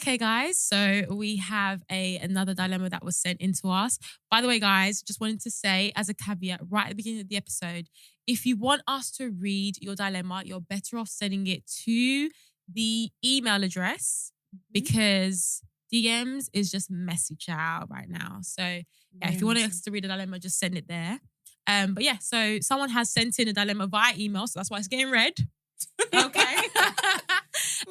Okay, guys. So we have another dilemma that was sent into us. By the way, guys, just wanted to say as a caveat right at the beginning of the episode, if you want us to read your dilemma, you're better off sending it to the email address because DMs is just messy child right now. So yeah, if you want us to read a dilemma, just send it there. But yeah, so someone has sent in a dilemma via email, so that's why it's getting read. Okay.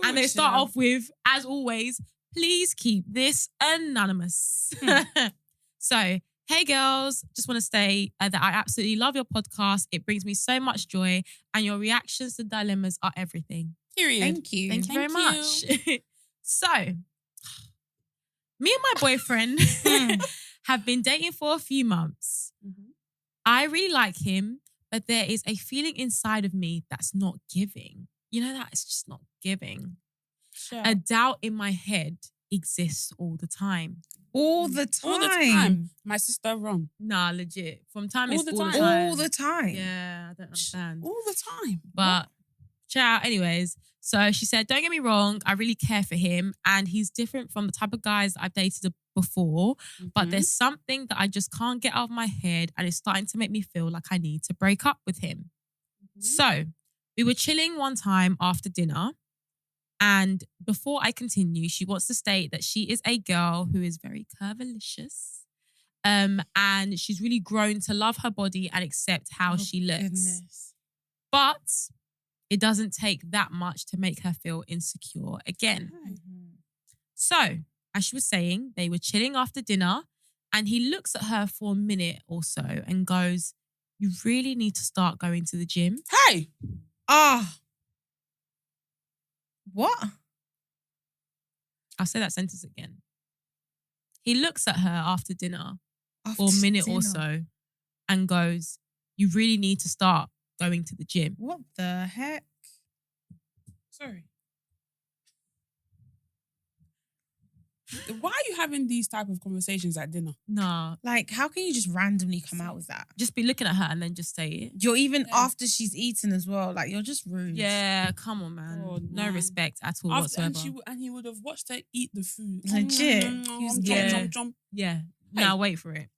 And they start off with, as always, please keep this anonymous. So, hey girls, just want to say that I absolutely love your podcast. It brings me so much joy and your reactions to dilemmas are everything. Period. Thank you very much. So, me and my boyfriend have been dating for a few months. I really like him, but there is a feeling inside of me that's not giving. You know that? It's just not giving. Sure. A doubt in my head exists all the time. All the time. All the time. My sister wrong. Nah, legit. From time All it's the all the time. time. All the time. Yeah, I don't understand. All the time. But ciao. Anyways, so she said, don't get me wrong, I really care for him and he's different from the type of guys I've dated before, but there's something that I just can't get out of my head and it's starting to make me feel like I need to break up with him. So we were chilling one time after dinner and before I continue, she wants to state that she is a girl who is very curvilicious and she's really grown to love her body and accept how she looks. Goodness. But it doesn't take that much to make her feel insecure again. So, as she was saying, they were chilling after dinner and he looks at her for a minute or so and goes, you really need to start going to the gym. Hey! What? I'll say that sentence again. He looks at her after dinner for a minute or so and goes, you really need to start going to the gym. What the heck? Sorry. Why are you having these type of conversations at dinner? Nah, Like, how can you just randomly come out with that? just be looking at her and then just say it. You're even after she's eaten as well. Like, you're just rude. Yeah, come on, man. God, No man. respect at all After, whatsoever. and he would have watched her eat the food. Legit. Jump. Yeah. Hey. Now wait for it.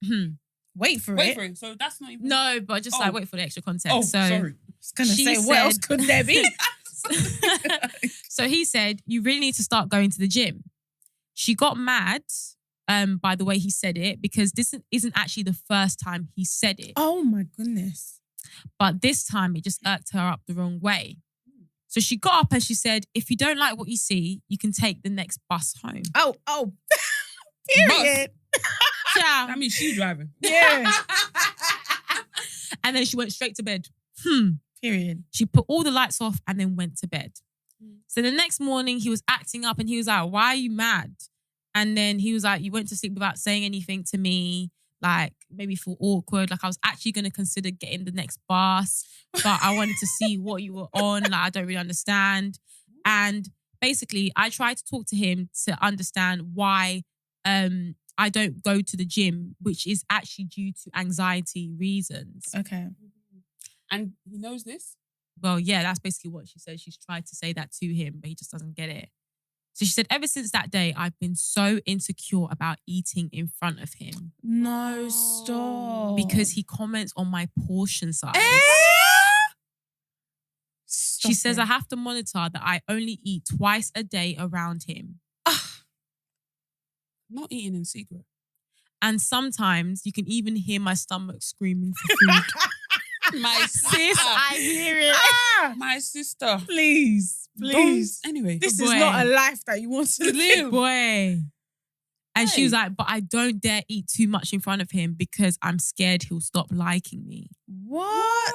Wait for Wait it. for it. So that's not even... No, but just like wait for the extra context. Oh, so, sorry. I was going to She say, what said- else could there be? So he said, you really need to start going to the gym. She got mad by the way he said it because this isn't actually the first time he said it. Oh my goodness. But this time it just irked her up the wrong way. So she got up and she said, if you don't like what you see, you can take the next bus home. Oh. Period. Ciao. That means she's driving. Yeah. And then she went straight to bed. Period. She put all the lights off and then went to bed. So the next morning he was acting up and he was like, why are you mad? And then he was like, you went to sleep without saying anything to me. Like, maybe feel awkward. Like, I was actually going to consider getting the next bus, but I wanted to see what you were on. Like, I don't really understand. And basically, I tried to talk to him to understand why I don't go to the gym, which is actually due to anxiety reasons. Okay. And he knows this? Well, yeah, that's basically what she said. She's tried to say that to him, but he just doesn't get it. So she said, ever since that day, I've been so insecure about eating in front of him. No, stop. Because he comments on my portion size. Stop She says it. I have to monitor that I only eat twice a day around him. Not eating in secret. And sometimes you can even hear my stomach screaming for food. My Sis, I hear it. My sister. Please. Anyway. This Boy. is not a life that you want to live. Boy. And she Hey. was like, but I don't dare eat too much in front of him because I'm scared he'll stop liking me. What?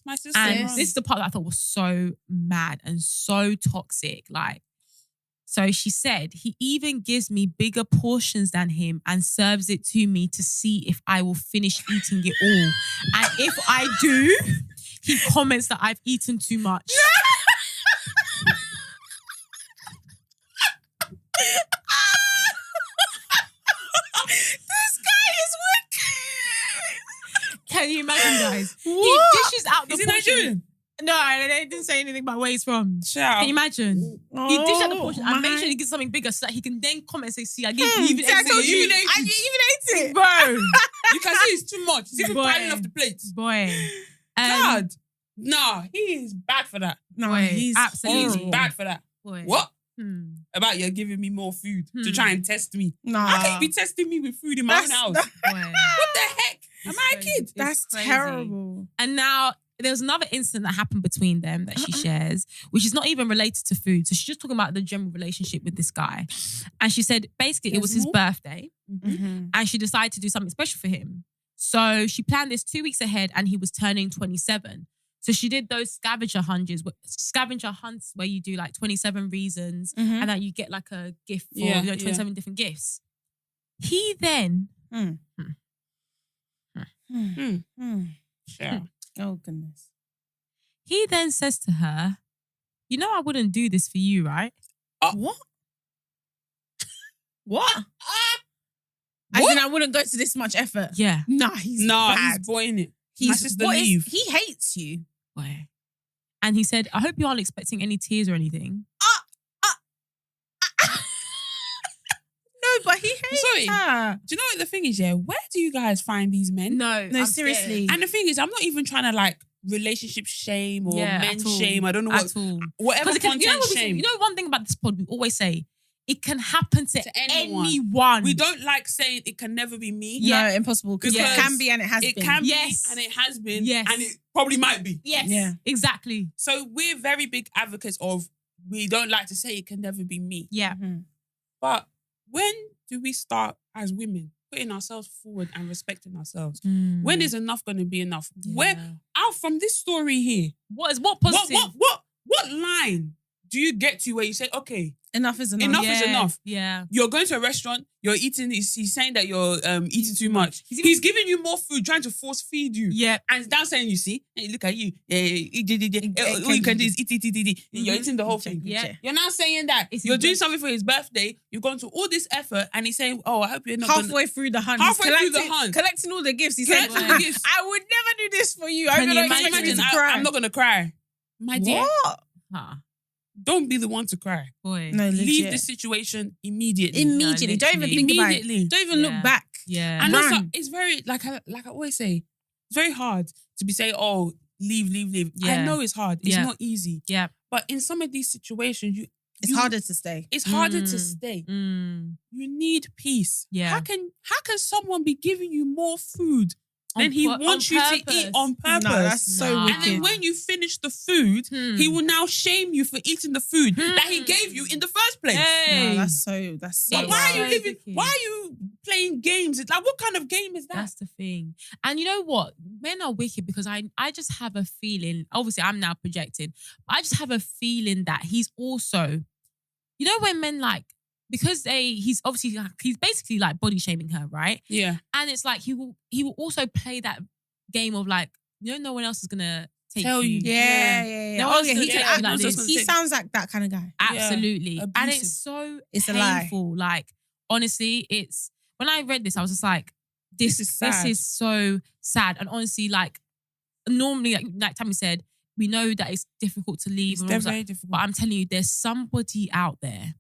My sister. And wrong. this is the part that I thought was so mad and so toxic. Like, so she said, he even gives me bigger portions than him and serves it to me to see if I will finish eating it all. And if I do, he comments that I've eaten too much. This guy is wicked. Can you imagine, guys? What? He dishes out the Is he portion. Nigerian? No, they didn't say anything about where he's from. Shout. Can you imagine? He dished out the portion and make my- sure he gets something bigger so that he can then comment and say, see, I gave you even See, I told you, eggs. I even ate it. Bro. You can see it's too much. It's even Boy. piling off the plate. Boy. God. No, he is bad for that. No, Boy, he's absolutely. He's horrible. bad for that. Boy. What? Hmm. About you're giving me more food to Hmm. try and test me. Nah. How can you be testing me with food in my own house? Boy. What the heck? Am It's I a crazy. kid? It's That's crazy. terrible. And now there was another incident that happened between them that she shares, which is not even related to food. So she's just talking about the general relationship with this guy. And she said basically it was There's his more? birthday Mhm. and she decided to do something special for him. So she planned this 2 weeks ahead and he was turning 27. So she did those scavenger hunts where you do like 27 reasons Mhm. and then you get like a gift for Yeah, 27 different gifts. He then Sure. Oh goodness. He then says to her, you know I wouldn't do this for you, right? What? What? As in, I wouldn't go to this much effort. Yeah. Nah, he's No, bad. he's boying it. He's My sister what is- leave. he hates you. Boy. And he said, I hope you aren't expecting any tears or anything. No, but he hates Sorry. her. Do you know what the thing is, yeah? Where do you guys find these men? No, No, I'm seriously. And the thing is, I'm not even trying to like relationship shame or Yeah, men at all. shame. I don't know what, At all. whatever 'Cause it can- content you know what shame. you know one thing about this pod, we always say, it can happen to anyone. anyone. We don't like saying it can never be me. Yeah. No, impossible. Because Because it can be and it has It been. can be Yes. and it has been. Yes. And it probably might be. Yes. Yeah. Exactly. So we're very big advocates of we don't like to say it can never be me. Yeah. Mhm. But when do we start as women putting ourselves forward and respecting ourselves? Mm. When is enough going to be enough? Where out from this story here, what positive? what line do you get to where you say, okay, Enough is enough. Enough is enough. Yeah. you're going to a restaurant, you're eating, he's saying that you're eating too much. He's even- He's giving you more food, trying to force feed you. Yeah. And it's down saying, you see, hey, look at you. All you can do is eat. You're eating the whole thing. Yeah. You're now saying that It's his you're doing birthday. something for his birthday. You've gone to all this effort, and he's saying, "Oh, I hope you're not gonna-" Halfway through the hunt. Halfway he's through the collecting- hunt. Collecting all the gifts. He said, Collecting the gifts. I would never do this for you. I Can would you not Can you expect you imagine? to cry. I'm not gonna cry, my dear. What? Huh. Don't be the one to cry. Boy. No, Leave legit. the situation immediately. Immediately. Don't even literally. think about it. Immediately. Don't even Yeah. look back. Yeah. And also, Run. it's very like I always say, it's very hard to be saying, "Oh, leave." Yeah. I know it's hard. It's Yeah. not easy. Yeah. But in some of these situations, It's harder to stay. It's harder to Mm. stay. Mm. You need peace. Yeah. How can someone be giving you more food On than he pu- wants on you to purpose. eat on purpose? No, that's so Nah. wicked. And then when you finish the food, Hmm. he will now shame you for eating the food that he Hmm. gave you in the first place. Hey. No, that's so But It's why so are you even? wicked. Why are you playing games? It's like, what kind of game is that? That's the thing. And you know what? Men are wicked because I just have a feeling, obviously I'm now projecting, but I just have a feeling that he's also, you know, when men like, because he's basically like body shaming her, right? Yeah. And it's like he will also play that game of like, you know, no one else is gonna take Tell you. Yeah. No Oh, one's yeah. gonna He, take I- you like this. he sounds like that kind of guy. Absolutely. And Abusive. it's so It's a lie. painful. Like, honestly, it's when I read this, I was just like, This this is sad. is so sad. And honestly, like, normally, like Tammy said, we know that it's difficult to leave. It's and all that, very difficult. but I'm telling you, there's somebody out there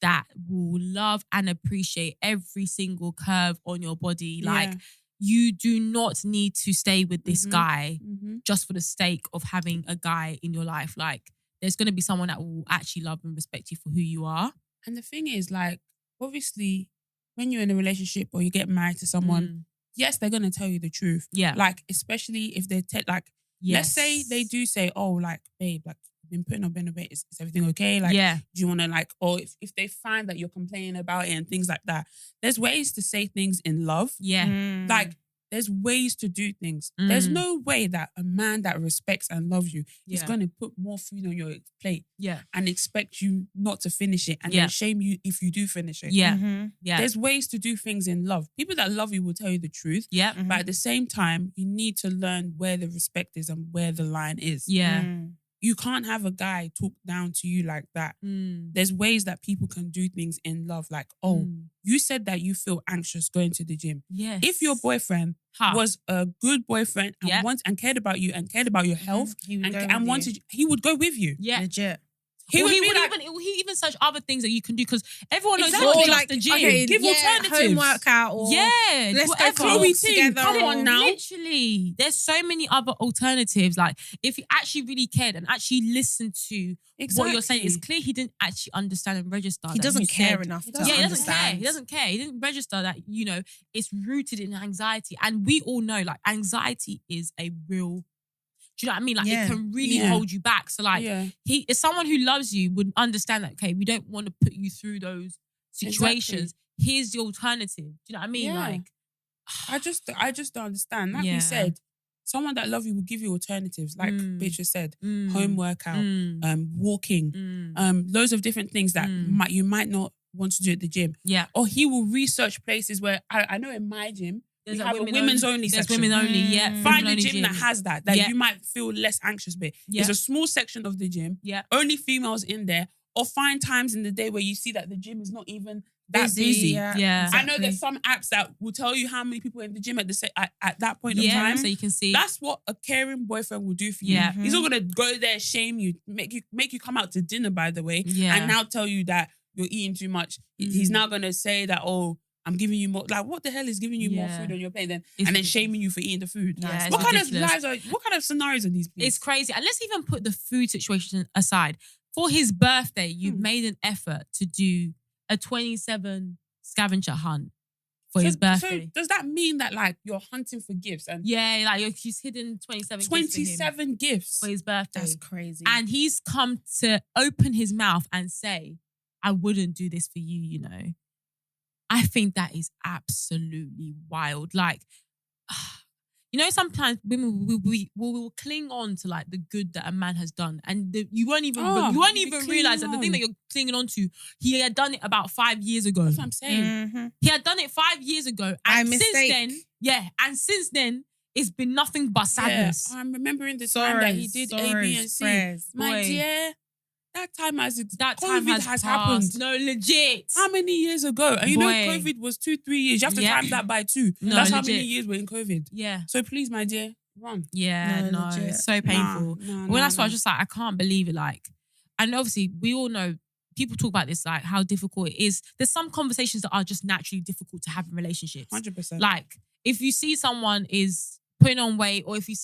that will love and appreciate every single curve on your body. Like, you do not need to stay with this Mhm. guy Mm-hmm. just for the sake of having a guy in your life. Like, there's going to be someone that will actually love and respect you for who you are. And the thing is, like, obviously, when you're in a relationship or you get married to someone, Mm. yes, they're gonna tell you the truth. Yeah. Like, especially if they're like, let's say they do say, "Oh, like, babe, like, you've been putting on a bit. Is everything okay? Like, Yeah. do you want to like?" Or if they find that you're complaining about it and things like that, there's ways to say things in love. Yeah. Mm. Like, there's ways to do things. There's Mm. no way that a man that respects and loves you is Yeah. going to put more food on your plate Yeah. and expect you not to finish it and Yeah. then shame you if you do finish it. Yeah. Mhm. Yeah. There's ways to do things in love. People that love you will tell you the truth. Yeah. Mhm. But at the same time, you need to learn where the respect is and where the line is. Yeah. Mm. you can't have a guy talk down to you like that. There's ways that people can do things in love. Like, you said that you feel anxious going to the gym. Yes. If your boyfriend was a good boyfriend and cared about you and cared about your health he would go with you. Yeah. Legit. He would even search other things that you can do because everyone knows Exactly. not Or just like the gym. okay, Give alternatives. home workout or let's go for Chloe walks team, together. come on now. Literally, there's so many other alternatives. Like, if he actually really cared and actually listened to what you're saying, it's clear he didn't actually understand and register. He doesn't care enough to he doesn't care. understand. He doesn't care. He didn't register that, it's rooted in anxiety. And we all know, like, anxiety is a real... Do you know what I mean? Like, it can really hold you back. So, like, if someone who loves you would understand that, okay, we don't want to put you through those situations. Exactly. Here's the alternative. Do you know what I mean? Yeah. Like, I just don't understand. Like we said, someone that loves you will give you alternatives. Like Beatrice said, home workout, walking, loads of different things that you might not want to do at the gym. Yeah. Or he will research places where I know in my gym, we have a women's only There's section. women only, Find a gym that has that you might feel less anxious with. Yeah. There's a small section of the gym, only females in there, or find times in the day where you see that the gym is not even that busy. Yeah. Exactly. I know there's some apps that will tell you how many people are in the gym at that point of time. So you can see. That's what a caring boyfriend will do for you. Yeah. He's not gonna go there, shame you, make you come out to dinner, by the way, and now tell you that you're eating too much. He's now gonna say that, I'm giving you more. Like, what the hell is giving you more food on your plate and then shaming you for eating the food? Yeah, what kind of scenarios are these? Please? It's crazy. And let's even put the food situation aside. For his birthday, you've made an effort to do a 27 scavenger hunt for his birthday. So does that mean that, like, you're hunting for gifts? And he's hidden 27 gifts for his birthday. That's crazy. And he's come to open his mouth and say, I wouldn't do this for you, I think that is absolutely wild. Like, sometimes women we will cling on to, like, the good that a man has done, and you won't even realize that the thing that you're clinging on to, he had done it about 5 years ago. That's what I'm saying. Mm-hmm. He had done it 5 years ago, and since then, it's been nothing but sadness. Yeah, I'm remembering the time that he did A, B, and C. My dear. That time has happened. No, legit. How many years ago? And COVID was 2-3 years. You have to times that by 2. No, that's legit. how many years we're in COVID. Yeah. So please, my dear, run. Yeah, no, it's so painful. That's why I was just like, I can't believe it. Like, and obviously we all know, people talk about this, like, how difficult it is. There's some conversations that are just naturally difficult to have in relationships. 100%. Like, if you see someone is putting on weight, or if you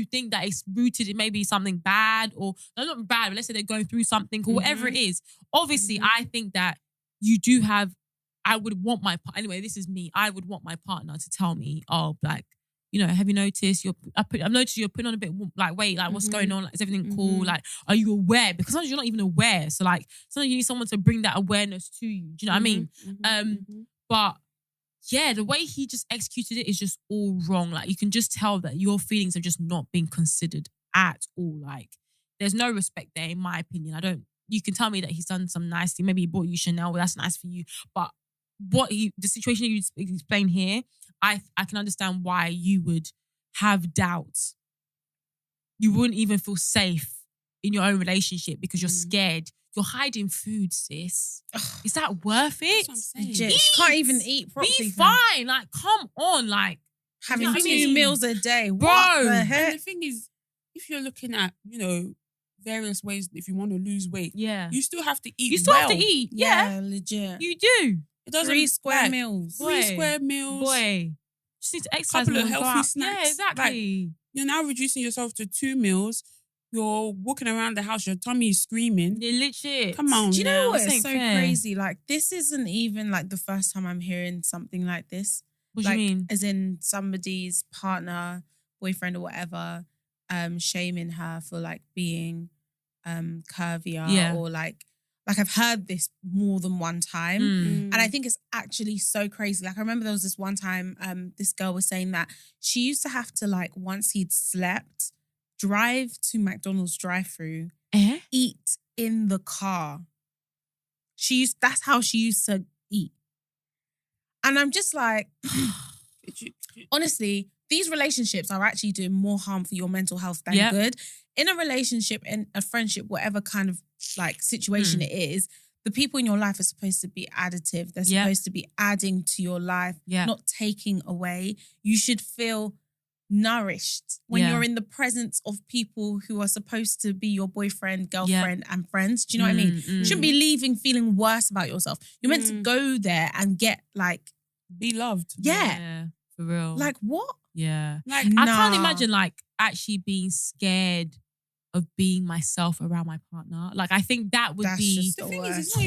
think that it's rooted in maybe something bad, or not bad, but let's say they're going through something or whatever it is. Obviously, I think that you do have. I would want anyway. This is me. I would want my partner to tell me, have you noticed I've noticed you're putting on a bit, like, weight. Like, what's going on? Like, is everything cool? Like, are you aware? Because sometimes you're not even aware. So, like, sometimes you need someone to bring that awareness to you. Do you know what I mean? But yeah, the way he just executed it is just all wrong. Like, you can just tell that your feelings have just not been considered at all. Like, there's no respect there, in my opinion. You can tell me that he's done some nice thing. Maybe he bought you Chanel, well, that's nice for you. But the situation you explain here, I can understand why you would have doubts. You wouldn't even feel safe in your own relationship because you're scared. You're hiding food, sis. Is that worth it? She can't even eat properly. Be fine. Like, come on. Like, having 2 meals a day. Bro. What the heck? And the thing is, if you're looking at, various ways, if you want to lose weight, you still have to eat. You still have to eat. Yeah. Legit. You do. It doesn't 3 square meals. 3 square meals. Boy. Just need to exercise. Couple of healthy snacks. Yeah, exactly. Like, you're now reducing yourself to 2 meals. You're walking around the house, your tummy is screaming. Yeah, literally. Come on. Do you know what? It's so fair. crazy. Like, this isn't even like the first time I'm hearing something like this. What do you mean? As in somebody's partner, boyfriend or whatever, shaming her for, like, being curvier or like I've heard this more than one time. And I think it's actually so crazy. Like, I remember there was this one time this girl was saying that she used to have to, like, once he'd slept, drive to McDonald's drive-thru, eat in the car. That's how she used to eat. And I'm just like, honestly, these relationships are actually doing more harm for your mental health than good. in a relationship, in a friendship, whatever kind of like situation it is, the people in your life are supposed to be additive. They're supposed to be adding to your life, not taking away. You should feel nourished when you're in the presence of people who are supposed to be your boyfriend, girlfriend, and friends. Do you know what I mean? You shouldn't be leaving feeling worse about yourself. You're meant to go there and get like be loved. Yeah, for real. Like what? Yeah. Like I can't imagine like actually being scared of being myself around my partner. Like I think that would be the thing is, torture. It's not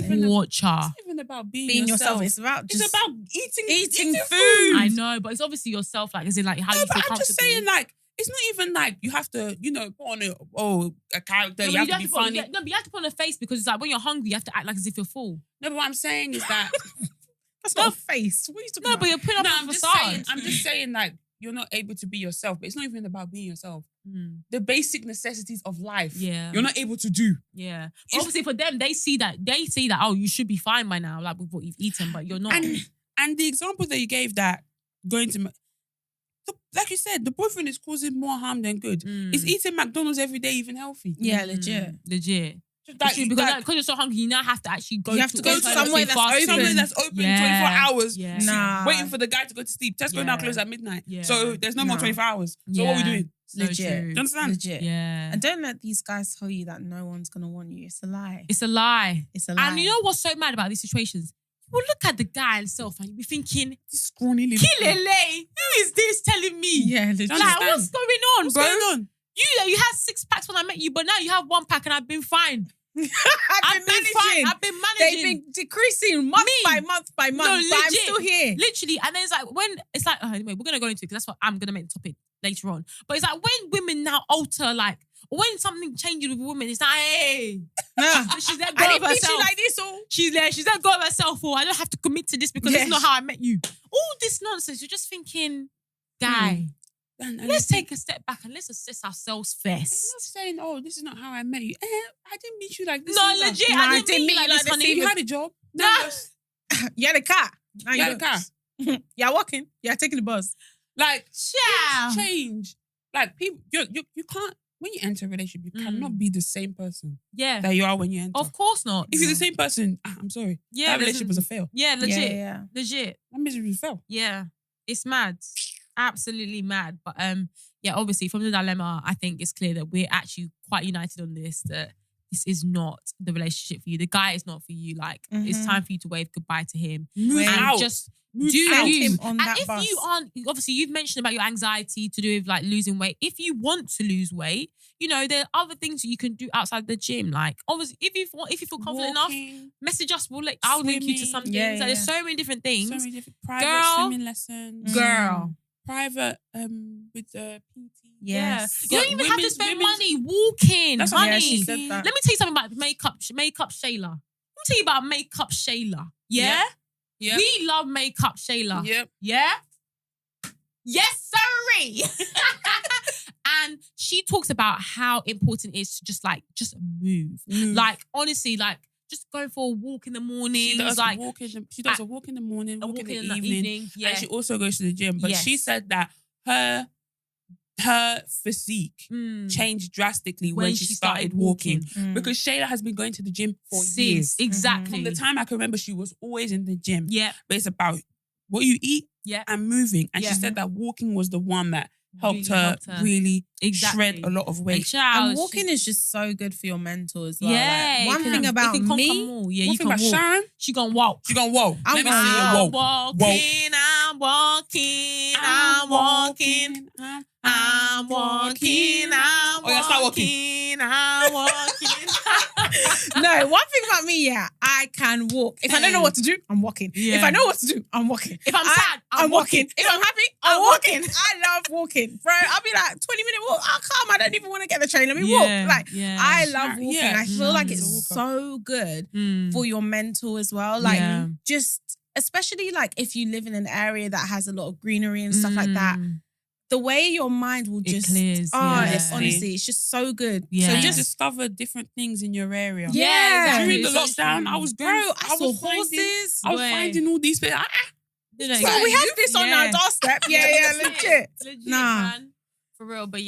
even about being yourself. It's about eating food. I know, but it's obviously yourself. Like, is it like how you feel comfortable? I'm just saying, like, it's not even like you have to, put on a character. No, you have to be funny. But you have to put on a face because it's like when you're hungry, you have to act like as if you're full. No, but what I'm saying is that that's not a face. What are you talking about? But you're putting up a facade. I'm just saying, like, you're not able to be yourself, but it's not even about being yourself. The basic necessities of life, you're not able to do. Yeah. Obviously, for them, they see that, oh, you should be fine by now, like with what you've eaten, but you're not. And the example that you gave that going to, like you said, the boyfriend is causing more harm than good. Is eating McDonald's every day even healthy? Yeah, legit. Because you're so hungry, you now have to actually go. You have to go to somewhere that's open. Somewhere that's open 24 hours. Yeah. Nah. Waiting for the guy to go to sleep. Tesco now close at midnight. Yeah. So there's no more 24 hours. So what are we doing? So legit. true. Do you understand? Legit. Yeah. And don't let these guys tell you that no one's going to want you. It's a lie. It's a lie. It's a lie. And you know what's so mad about these situations? You will look at the guy himself and you'll be thinking, this scrawny little Kilele, who is this telling me? Yeah, legit. Like, what's going on, what's bro? going on? You had 6 packs when I met you, but now you have 1 pack and I've been fine. I've been managing. They've been decreasing month by month, but I'm still here. Literally. And then it's like, anyway, we're going to go into it because that's what I'm going to make the topic later on. But it's like when women now alter, like, when something changes with women, it's like, hey, she's let go of herself. You like this, or she's let go of herself, or I don't have to commit to this because it's not how I met you. All this nonsense, you're just thinking, guy, let's take a step back and let's assess ourselves first. I'm not saying, this is not how I met you. I didn't meet you like this. No, either. legit, I didn't meet you like this, honey. You had a job. You had a car. Now you had a car. You're walking. You're taking the bus. Like, change. Like, people, you can't, when you enter a relationship, you cannot be the same person that you are when you enter. Of course not. If you're the same person, I'm sorry. Yeah, that relationship was a fail. Yeah, legit. Legit. That misery was a fail. Yeah. It's mad. Absolutely mad. But obviously from the dilemma, I think it's clear that we're actually quite united on this, that this is not the relationship for you. The guy is not for you. Like, it's time for you to wave goodbye to him. Move out. Just do you. On and that if bus. you aren't, obviously you've mentioned about your anxiety to do with like losing weight. If you want to lose weight, there are other things that you can do outside the gym. Like, obviously, if you feel confident enough, message us. I'll link you to some things. Yeah. There's so many different things. So many different private swimming lessons. Private with the PT. Yes. You don't even have to spend money walking. That's honey. Yeah, she said that. Let me tell you something about makeup Shayla. Let me tell you about makeup Shayla. Yeah? Yeah. We love makeup Shayla. Yep. Yeah? Yes, sirree. And she talks about how important it is to just move. Like, honestly, like, just going for a walk in the morning. She does like, she does a walk in the morning, a walk in the evening. Yeah. And she also goes to the gym. But she said that her physique changed drastically when she started walking. Because Shayla has been going to the gym for years. Exactly. From the time I can remember, she was always in the gym. Yeah. But it's about what you eat and moving. And she said that walking was the one that helped her really shred a lot of weight. And walking is just so good for your mental as well. Yeah. Like, one thing about me, one thing about Sharon, she gonna walk. She gonna walk. I'm Let me see you walk. I'm walking. I'm walking. I'm walking. I'm walking. Start walking. I'm walking. No, one thing about me, I can walk. If I don't know what to do, I'm walking. Yeah. If I know what to do, I'm walking. If I'm sad, I'm walking. If I'm happy, I'm walking. I love walking. Bro, I'll be like, 20-minute walk. Oh, come, I don't even want to get the train. Let me walk. Like, I love walking. Yeah. I feel like it's so good for your mental as well. Like, just, especially like if you live in an area that has a lot of greenery and stuff like that, the way your mind will just clears. Honestly, it's just so good. Yeah. So you just discover different things in your area. Yeah. During the lockdown, I was going. I saw horses. I was finding all these things. So we have this on our doorstep. Yeah, legit. Legit, man. For real. But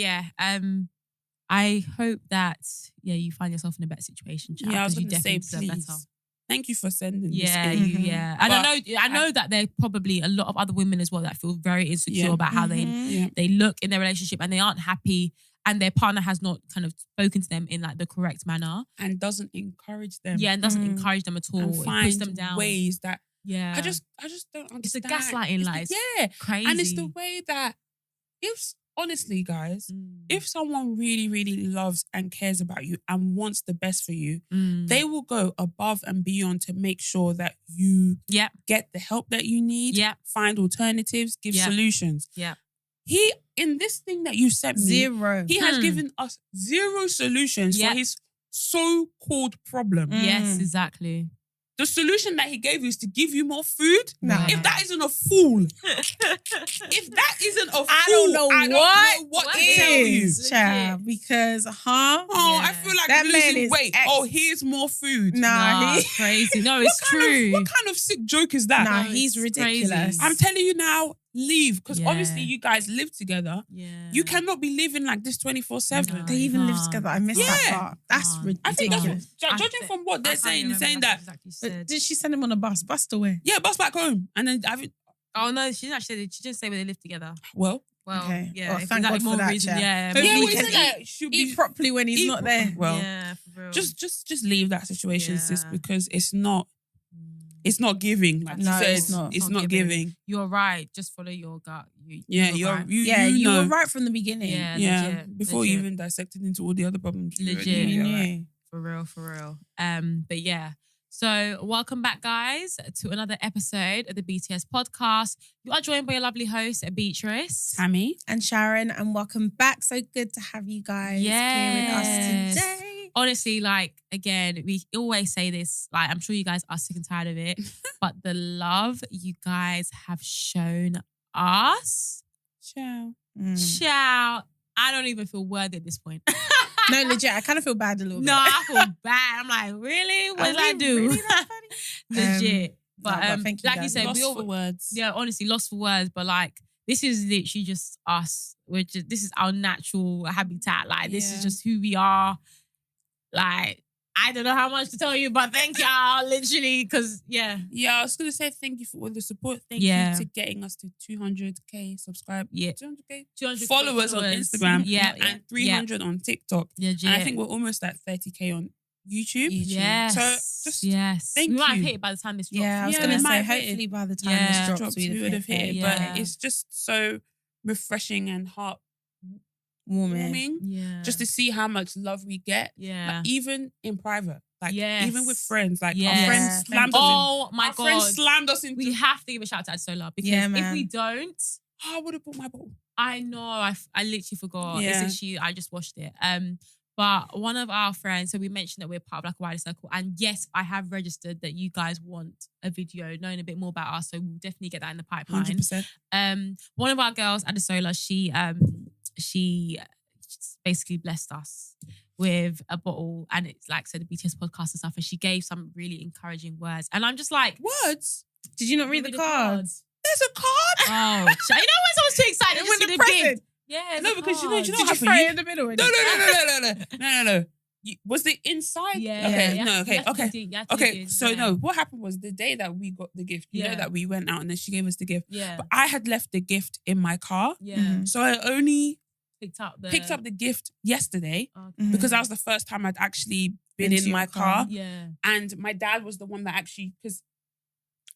I hope that you find yourself in a better situation, child. Yeah, I was you going to say, definitely deserve please. better. Thank you for sending this Yeah, in. yeah. And I know that there are probably a lot of other women as well that feel very insecure about how they look in their relationship and they aren't happy and their partner has not kind of spoken to them in like the correct manner. And doesn't encourage them. Yeah, and doesn't encourage them at all. And It find puts them down. ways that I just don't understand. It's a gaslighting lies. Crazy. And it's the way that honestly, guys, if someone really, really loves and cares about you and wants the best for you, they will go above and beyond to make sure that you get the help that you need, find alternatives, give solutions. Yeah. He, in this thing that you sent me, he has given us 0 solutions for his so-called problem. Yes, exactly. The solution that he gave you is to give you more food. No. If that isn't a fool, if that isn't a fool, I don't know what to tell you. Child, because, I feel like that man losing is weight. Here's more food. Nah, It's crazy. No, it's true. What kind of sick joke is that? Nah, No, he's it's ridiculous. crazy. I'm telling you now, leave. Because Yeah. obviously you guys live together. Yeah. You cannot be living like this 24/7. No. They even live Can't. together. I missed that part. That's I think that's ridiculous. judging from what they're saying, that, But did she send him on a bus? Bust away. yeah, bus back home. And then Oh no, she didn't actually. She didn't say where they live together. well, Well, Okay. yeah. Well, if thank that God more for that, reason, child. yeah. Hopefully yeah, we we can said that she'll Eat be properly when he's not there. well. Yeah, for real. Just leave that situation, sis, Yeah. because it's not giving. Like No, you said, it's not. It's not giving. You're right. Just follow your gut. You're right. You know. were right from the beginning. Yeah, Yeah, legit, before legit. you even dissected into all the other problems. you already Legit. knew You you're right. knew. For real. But yeah. So welcome back, guys, to another episode of the BTS podcast. You are joined by your lovely host, Beatrice. Tammy. And Sharon, and welcome back. So good to have you guys here with us Yes. today. Honestly, like, again, we always say this, like, I'm sure you guys are sick and tired of it, but the love you guys have shown us, Ciao. child, I don't even feel worthy at this point. No, legit, I kind of feel bad a little bit. No, I feel bad. I'm like, really? What did I do? Really that funny? Legit. But, thank you, like you guys. said, Lost we all for words. Yeah, honestly, lost for words. But like, this is literally just us. This is our natural habitat. Like, this is just who we are. Like, I don't know how much to tell you, but thank y'all, literally, because Yeah, I was going to say thank you for all the support. Thank Yeah. you to getting us to 200k subscribers. Yeah. 200k 200 followers on Instagram. Yeah. And 300 on TikTok. Legit. And I think we're almost at 30k on YouTube. Yes. So just we might have you. hit it by the time this drops. Yeah, I was Yeah, going we to might say, have hit it. hopefully by the time Yeah. this drops, we would have hit it. Yeah. But it's just so refreshing and heartwarming warming. Yeah. just to see how much love we get. Yeah. Like, even in private. Like Yes. even with friends. Like Yes. our friends slammed us Oh my our friends God. slammed us into We have to give a shout out to Solar because Yeah, if man. we don't, I would have bought my bottle. I know I literally forgot. Yeah. I just watched it. But one of our friends, so we mentioned that we're part of like a wider circle, and yes, I have registered that you guys want a video knowing a bit more about us, so we'll definitely get that in the pipeline. 100%. One of our girls, Adesola, she basically blessed us with a bottle, and it's like the BTS podcast and stuff, and she gave some really encouraging words, and I'm just like, Words? Did you not read the cards? There's a card? Oh, you know when someone's too excited, With just the see the gift. present? Yeah, No, the because you know cards. Did you happened? throw it in the middle? No. Was it inside? Yeah. Okay. yeah. No. You Okay. have to Okay. dig, you have to Okay. dig, So yeah. no, what happened was the day that we got the gift. You know Yeah. that we went out and then she gave us the gift. Yeah, But I had left the gift in my car, yeah. Mhm. so I only Picked up picked up the gift yesterday Okay. because that was the first time I'd actually been Into in my your car. car. Yeah. And my dad was the one that actually, because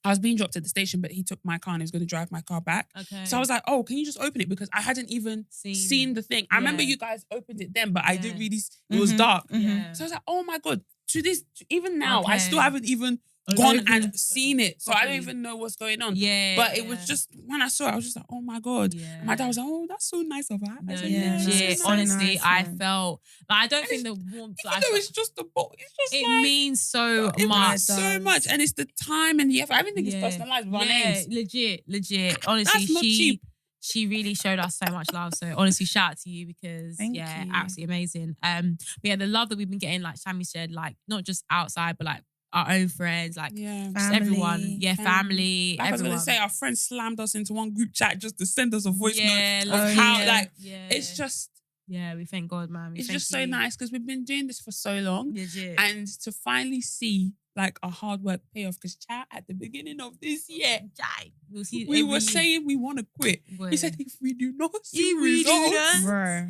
I was being dropped at the station, but he took my car and he was going to drive my car back. Okay. So I was like, oh, can you just open it? Because I hadn't even seen the thing. I remember Yeah. you guys opened it then, but I didn't Yeah. really, it was Mhm. dark. Yeah. So I was like, oh my God, even now, I Okay. still haven't even Okay. gone and seen it. So I don't Properly. even know what's going on. Yeah. But it was just, when I saw it, I was just like, oh my God. Yeah. And my dad was like, oh, that's so nice of her. I No, said, yeah, "Yeah, that's legit. so Honestly, nice, I man. felt like I don't And think the warmth. Even though it's just a bottle, it's just it like, means so it much. means so much. And it's the time and the effort. Everything is personalized with our names. legit. Honestly, That's not cheap. she really showed us so much love. So honestly, shout out to you because Thank you. absolutely amazing. But yeah, the love that we've been getting, like Sammy said, like not just outside, but like our own friends, like Yeah. just Family. everyone. Yeah, family. Like I was everyone. going to say, our friends slammed us into one group chat just to send us a voice Yeah, note of how, like, yeah. it's just, Yeah, we thank God, man. It's just so nice because we've been doing this for so long. Legit. And to finally see like our hard work pay off, because chat at the beginning of this year, we were saying we want to quit. Boy. We said if we do not see If we do results, not- Bro.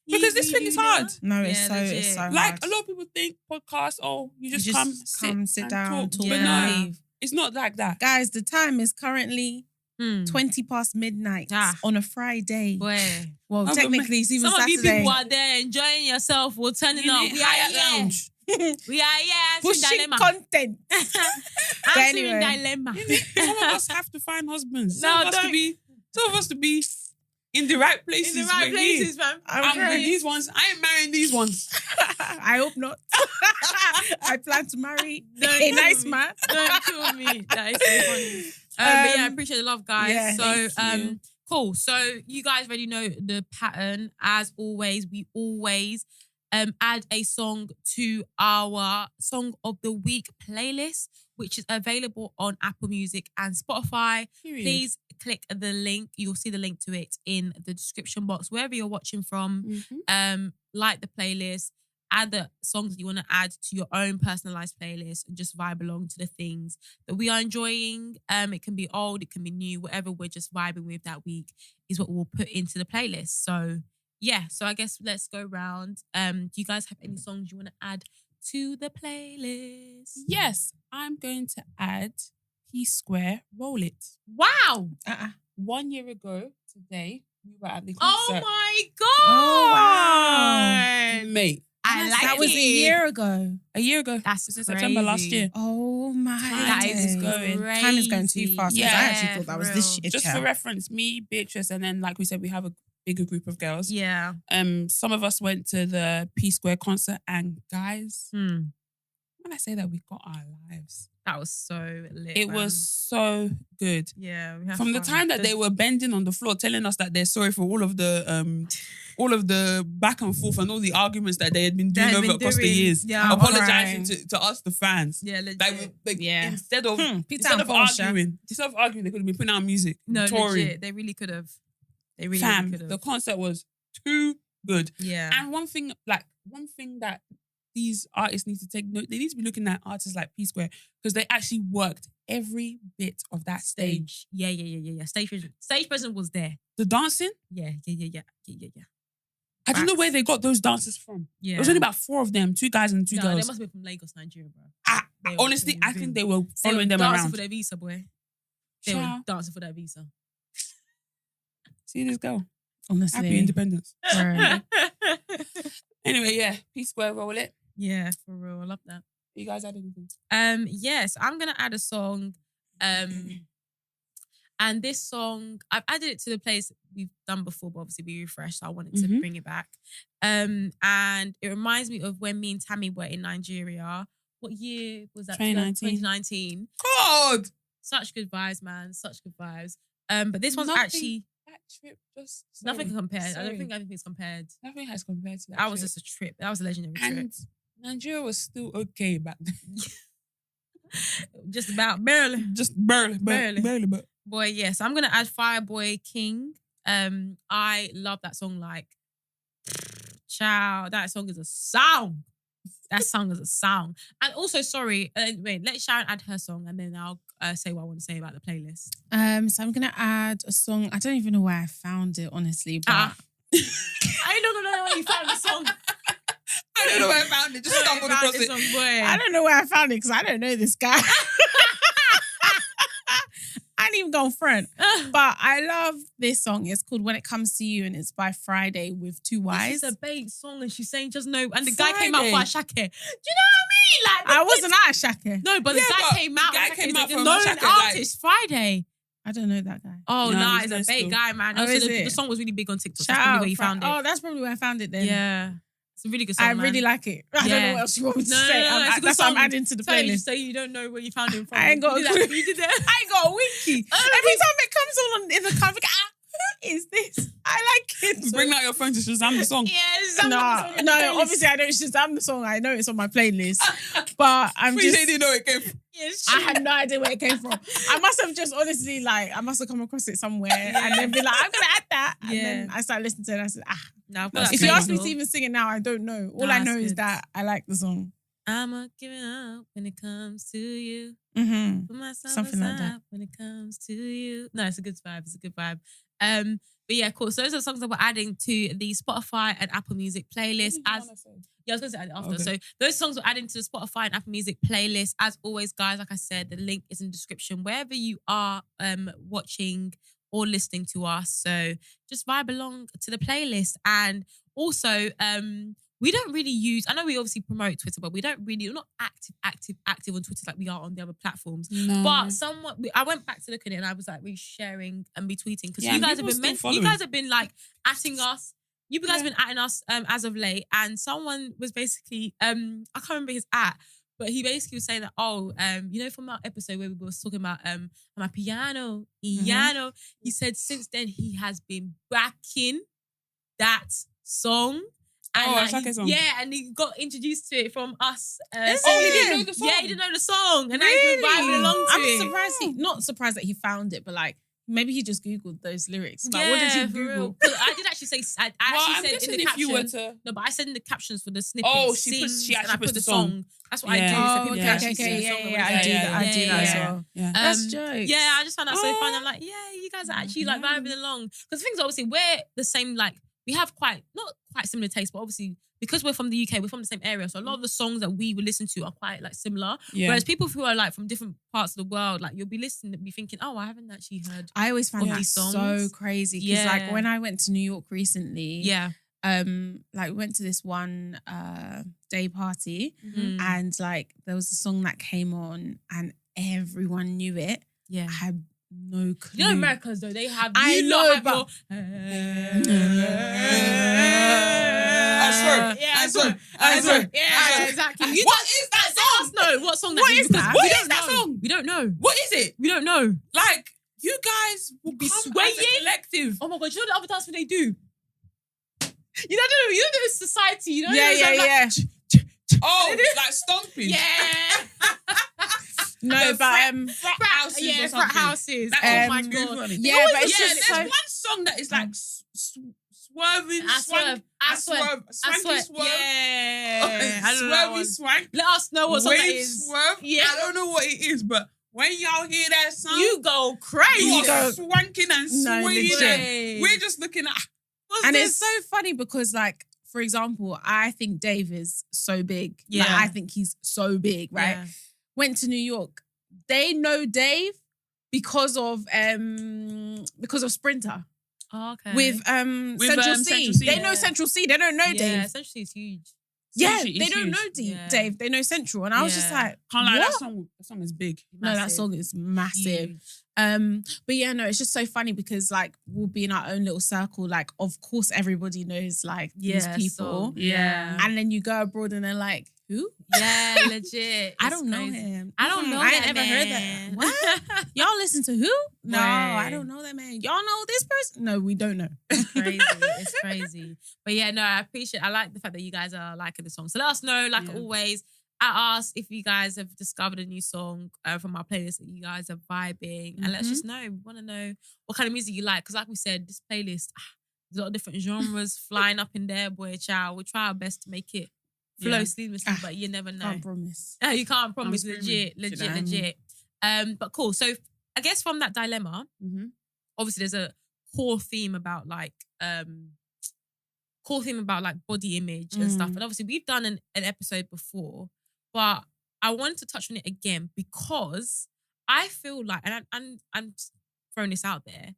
because this thing is hard. No, it's Yeah, so legit. it's so hard. Like a lot of people think podcasts, you just come, sit and down, talk, But and no, leave. it's not like that. Guys, the time is currently 20 past midnight on a Friday. Boy. Well, but technically, it's even Some of you Saturday. people are there enjoying yourself. We're turning up. We are here. Lounge. We are here. Pushing Dilemma. content. Answering anyway. dilemma. Some of us have to find husbands. No, Some of us to be in the right places. In the right We're here. places, man. I'm with these ones. I ain't marrying these ones. I hope not. I plan to marry Don't a kill nice me. man. Don't kill me. That is so funny. But yeah, I appreciate the love, guys. yeah, so thank you. cool. So you guys already know the pattern. As always, we always add a song to our Song of the Week playlist, which is available on Apple Music and Spotify. Period. Please click the link. You'll see the link to it in the description box, wherever you're watching from. Mhm. Like the playlist. Add the songs that you want to add to your own personalized playlist and just vibe along to the things that we are enjoying. It can be old, it can be new, whatever we're just vibing with that week is what we'll put into the playlist. So yeah, so I guess let's go round. Do you guys have any songs you want to add to the playlist? Yes, I'm going to add P-Square, Roll It. Wow. 1 year ago today, we were at the Oh concert. my God. Oh, wow. Mate, I like That was it. a year ago. a year ago. That's This is September last crazy. year. Oh my That days. is going. Time is going too fast. Yeah, I actually thought that was this year. Just for reference, me, Beatrice, and then like we said, we have a bigger group of girls. Yeah. Some of us went to the P-Square concert, and guys, when I say that, we got our lives. That was so lit. It man. was so good. Yeah. We had From the fun. time that they were bending on the floor, telling us that they're sorry for all of the back and forth and all the arguments that they had been doing across the years, Yeah. apologizing to us, the fans. Yeah, legit. Like Yeah. instead of Peter and Portia. arguing, they could have been putting out music, No, touring. legit. They really could have. They really Fam, could have. the concert was too good. Yeah. And one thing that these artists need to take note, they need to be looking at artists like P-Square because they actually worked every bit of that stage. Yeah. Stage presence was there. The dancing, Yeah. I don't know where they got those dancers from. Yeah. There was only about 4 of them, 2 guys and 2 They girls. must be from Lagos, Nigeria, bro. They Honestly, were I think they were following them dancing around. for their visa, boy. They were Ciao. dancing for their visa. See this girl. Honestly. Happy independence. Right. Anyway, yeah. P-Square, Roll It. Yeah, for real. I love that. You guys add anything? Yes, I'm gonna add a song. And this song, I've added it to the place we've done before, but obviously we refreshed, so I wanted to bring it back. And it reminds me of when me and Tammy were in Nigeria. What year was that? 2019. 2019. God! Such good vibes, man. Such good vibes. But this one's Nothing- actually That trip just... nothing sorry, compared. I sorry. don't think anything's compared. Nothing has compared to that That was trip. just a trip. That was a legendary trip. And Nigeria was still okay back then. Just about barely. Just barely. But Boy, yes. I'm gonna add Fireboy King. I love that song. Like, child, that song is a song. That song is a song. And also, sorry, wait, let Sharon add her song, and then I'll say what I want to say about the playlist. So I'm gonna add a song. I don't even know where I found it, honestly. But I don't know where you found the song. I don't know where I found it. Just stumbled across it. Song, boy. I don't know where I found it because I don't know this guy. I didn't even go front. But I love this song. It's called When It Comes to You, and it's by Friday with 2 Ys. It's a bait song, and she's saying just no. And the guy came out for Friday. Ashake. Do you know what I mean? Like, I wasn't at Shaka. No, but Yeah, the guy but came the out. guy Ashake came is out a from known Ashake, like- artist. Friday. I don't know that guy. Oh, No, nah, he's it's a bait still. guy, man. Oh, Also, is the it? song was really big on TikTok. Shout That's probably out where you found it. Oh, that's probably where I found it then. Yeah. It's a really good song, I man. really like it. I don't know Yeah. what else you want me to No, say. no, no, it's a good That's what I'm song. adding to the Tell you, playlist. so you don't know where you found him from. I ain't got you a did that. clue. You did that. I ain't got a winky. Every time it comes on in the car, I'm like, who is this? I like it. Bring out your phone to Shazam the song. Yes. No, obviously I don't Shazam the song. I know it's on my playlist. But I'm We just... didn't know it came from. Yes, I had no idea where it came from. I must have just honestly, I must have come across it somewhere and then be like, I'm going to add that. And Yeah. then I started listening to it and I said, No, if you ask me to even sing it now, I don't know. All I know is that I like the song. I'm not giving up when it comes to you. Mm-hmm. Put myself Something like that. when it comes to you. No, it's a good vibe. It's a good vibe. But yeah, cool. So those are songs that we're adding to the Spotify and Apple Music playlist. I was going to say add it after. Okay. So those songs we're adding to the Spotify and Apple Music playlist. As always, guys, like I said, the link is in the description wherever you are watching or listening to us. So just vibe along to the playlist. And also, we don't really use, I know we obviously promote Twitter, but we're not active on Twitter like we are on the other platforms. No. But I went back to look at it and I was like resharing and retweeting because you guys have been like atting us. You guys have been atting us as of late. And someone was basically, I can't remember his at, but he basically was saying that, from that episode where we were talking about my piano, he said since then he has been backing that song. And song. Yeah, and he got introduced to it from us. He didn't know the song? Yeah, he didn't know the song. And now he's been vibing along to it. I'm not surprised that he found it, but like, maybe he just Googled those lyrics. Like, what did you Google? I did actually say, I actually said in the caption. No, but I said in the captions for the snippets. Oh, she actually put the song. That's what I do. Oh, okay. I do that as well. Yeah. That's jokes. Yeah, I just found that so funny. I'm like, you guys are actually like vibing along. Because things obviously, we're the same, like, we have not quite similar tastes, but obviously because we're from the UK, we're from the same area. So a lot of the songs that we would listen to are quite like similar. Yeah. Whereas people who are like from different parts of the world, like you'll be listening and be thinking, oh, I haven't actually heard. I always find that so crazy. Because like when I went to New York recently, like we went to this one day party and like there was a song that came on and everyone knew it. Yeah. I had no clue. You know Americans though, they have I swear. Yeah, exactly. What is that song? No, what song? What is that? What is that song? We don't know. What is it? We don't know. Like you guys will be swaying as a collective. Oh my god, you know the other dance they do? You don't know society. You know? Yeah. Oh, like stomping. Yeah. No, but frat houses. Yeah, frat houses. Oh my god. Yeah, but it's just there's one song that is like swerving, I swerve. Yeah, I don't know. Swervy swank. Let us know what song that is. Swerve. Yeah, I don't know what it is, but when y'all hear that song, you go crazy. You go swanking and swaying. We're just looking at. It's so funny because, like, for example, I think Dave is so big. Yeah, like, I think he's so big. Right. Yeah. Went to New York. They know Dave because of Sprinter. Oh, okay. With Central C. They know Central C. They don't know Dave. Yeah, Central C is huge. Yeah, they don't know Dave. They know Central. And I was just like, can't lie, that song is big. No, that song is massive. Huge. But yeah, no, it's just so funny because like we'll be in our own little circle. Like, of course, everybody knows like these people. And then you go abroad and they're like, who? Yeah, legit. I don't know him. I don't know. I ain't ever heard that. What? Y'all listen to who? No, I don't know that man. Y'all know this person? No, we don't know. It's crazy. It's crazy. But yeah, no, I like the fact that you guys are liking the song. So let us know, like always, at us if you guys have discovered a new song from our playlist that you guys are vibing. And let us just know. We want to know what kind of music you like. Because like we said, this playlist, there's a lot of different genres flying up in there, boy, child. We'll try our best to make it flow seamlessly, but you never know. Can't promise. You can't promise. Legit. But cool. So I guess from that dilemma, obviously there's a core theme about like body image and stuff. And obviously we've done an episode before, but I wanted to touch on it again because I feel like, and I'm throwing this out there.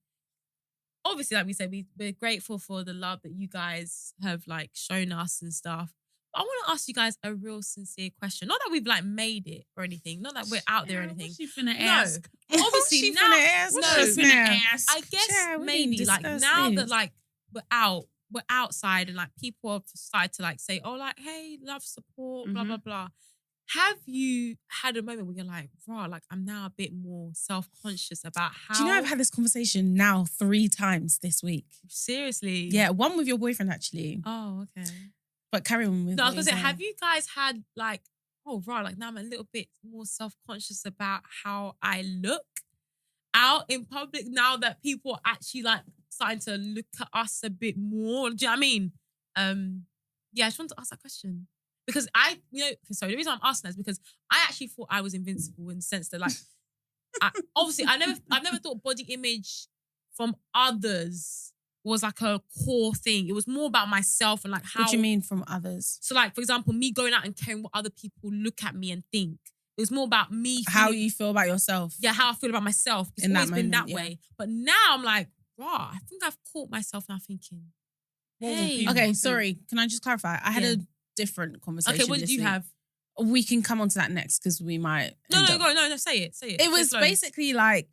Obviously, like we said, we're grateful for the love that you guys have like shown us and stuff. I want to ask you guys a real sincere question. Not that we've like made it or anything. Not that we're out there or anything. What's she finna ask? Obviously now. I guess maybe like now that like we're outside and like people have started to like say, oh, like, hey, love, support, blah, blah, blah. Have you had a moment where you're like, rah, like I'm now a bit more self-conscious about how... Do you know I've had this conversation now 3 times this week? Seriously? Yeah, one with your boyfriend actually. Oh, okay. But carry on with No, I was going to say, have you guys had like, oh, right, like now I'm a little bit more self-conscious about how I look? out in public now that people are actually like starting to look at us a bit more. Do you know what I mean? Yeah, I just wanted to ask that question. Because the reason I'm asking that is because I actually thought I was invincible in the sense that like, I've never thought body image from others was like a core thing. It was more about myself and like how. What do you mean from others? So like, for example, me going out and caring what other people look at me and think. It was more about me. How you feel about yourself. Yeah, how I feel about myself. It's always been that way. But now I'm like, I think I've caught myself now thinking, hey. Okay, sorry. Can I just clarify? I had a different conversation. Okay, what did you have? We can come on to that next because we might. No, say it. It was basically like,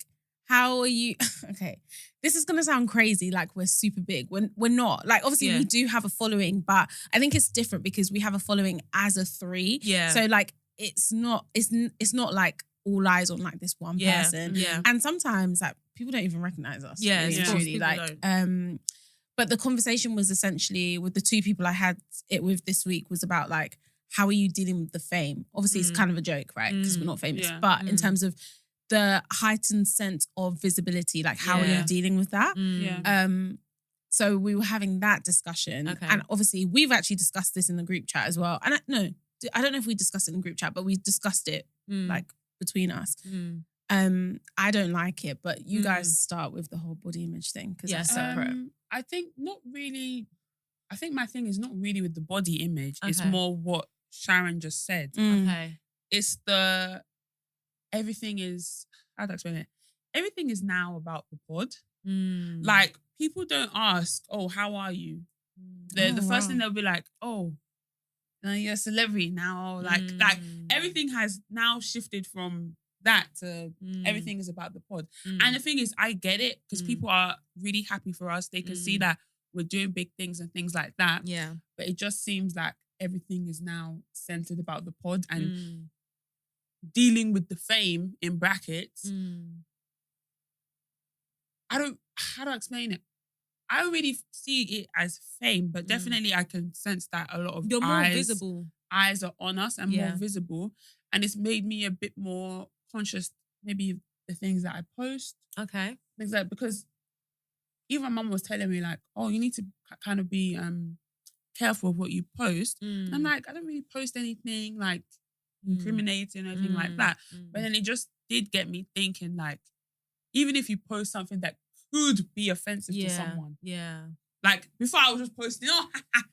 how are you? Okay, this is gonna sound crazy. Like we're super big. We're not. Like obviously we do have a following, but I think it's different because we have a following as a 3. Yeah. So like it's not like all eyes on like this one person. Yeah. And sometimes like people don't even recognize us. Yeah. Really, truly. Like but the conversation was essentially with the 2 people I had it with this week was about like, how are you dealing with the fame? Obviously, it's kind of a joke, right? Because we're not famous. Yeah. But in terms of the heightened sense of visibility, like how are you dealing with that? Yeah. So we were having that discussion. Okay. And obviously, we've actually discussed this in the group chat as well. And I don't know if we discussed it in the group chat, but we discussed it like between us. I don't like it, but you guys start with the whole body image thing because that's separate. I think not really. I think my thing is not really with the body image. Okay. It's more what Sharon just said. Okay. It's everything is, how do I explain it? Everything is now about the pod. Like, people don't ask, oh, how are you? The first thing they'll be like, oh, you're a celebrity now. Like everything has now shifted from that to everything is about the pod. And the thing is, I get it because people are really happy for us. They can see that we're doing big things and things like that. Yeah. But it just seems like everything is now centered about the pod and dealing with the fame in brackets. How do I explain it? I don't really see it as fame, but definitely I can sense that a lot of eyes are on us and more visible. And it's made me a bit more conscious, maybe the things that I post. Okay. Things like, because even my mum was telling me like, oh, you need to kind of be careful of what you post. And I'm like, I don't really post anything like incriminating or anything like that. But then it just did get me thinking like, even if you post something that could be offensive to someone. Yeah. Like before I was just posting, oh,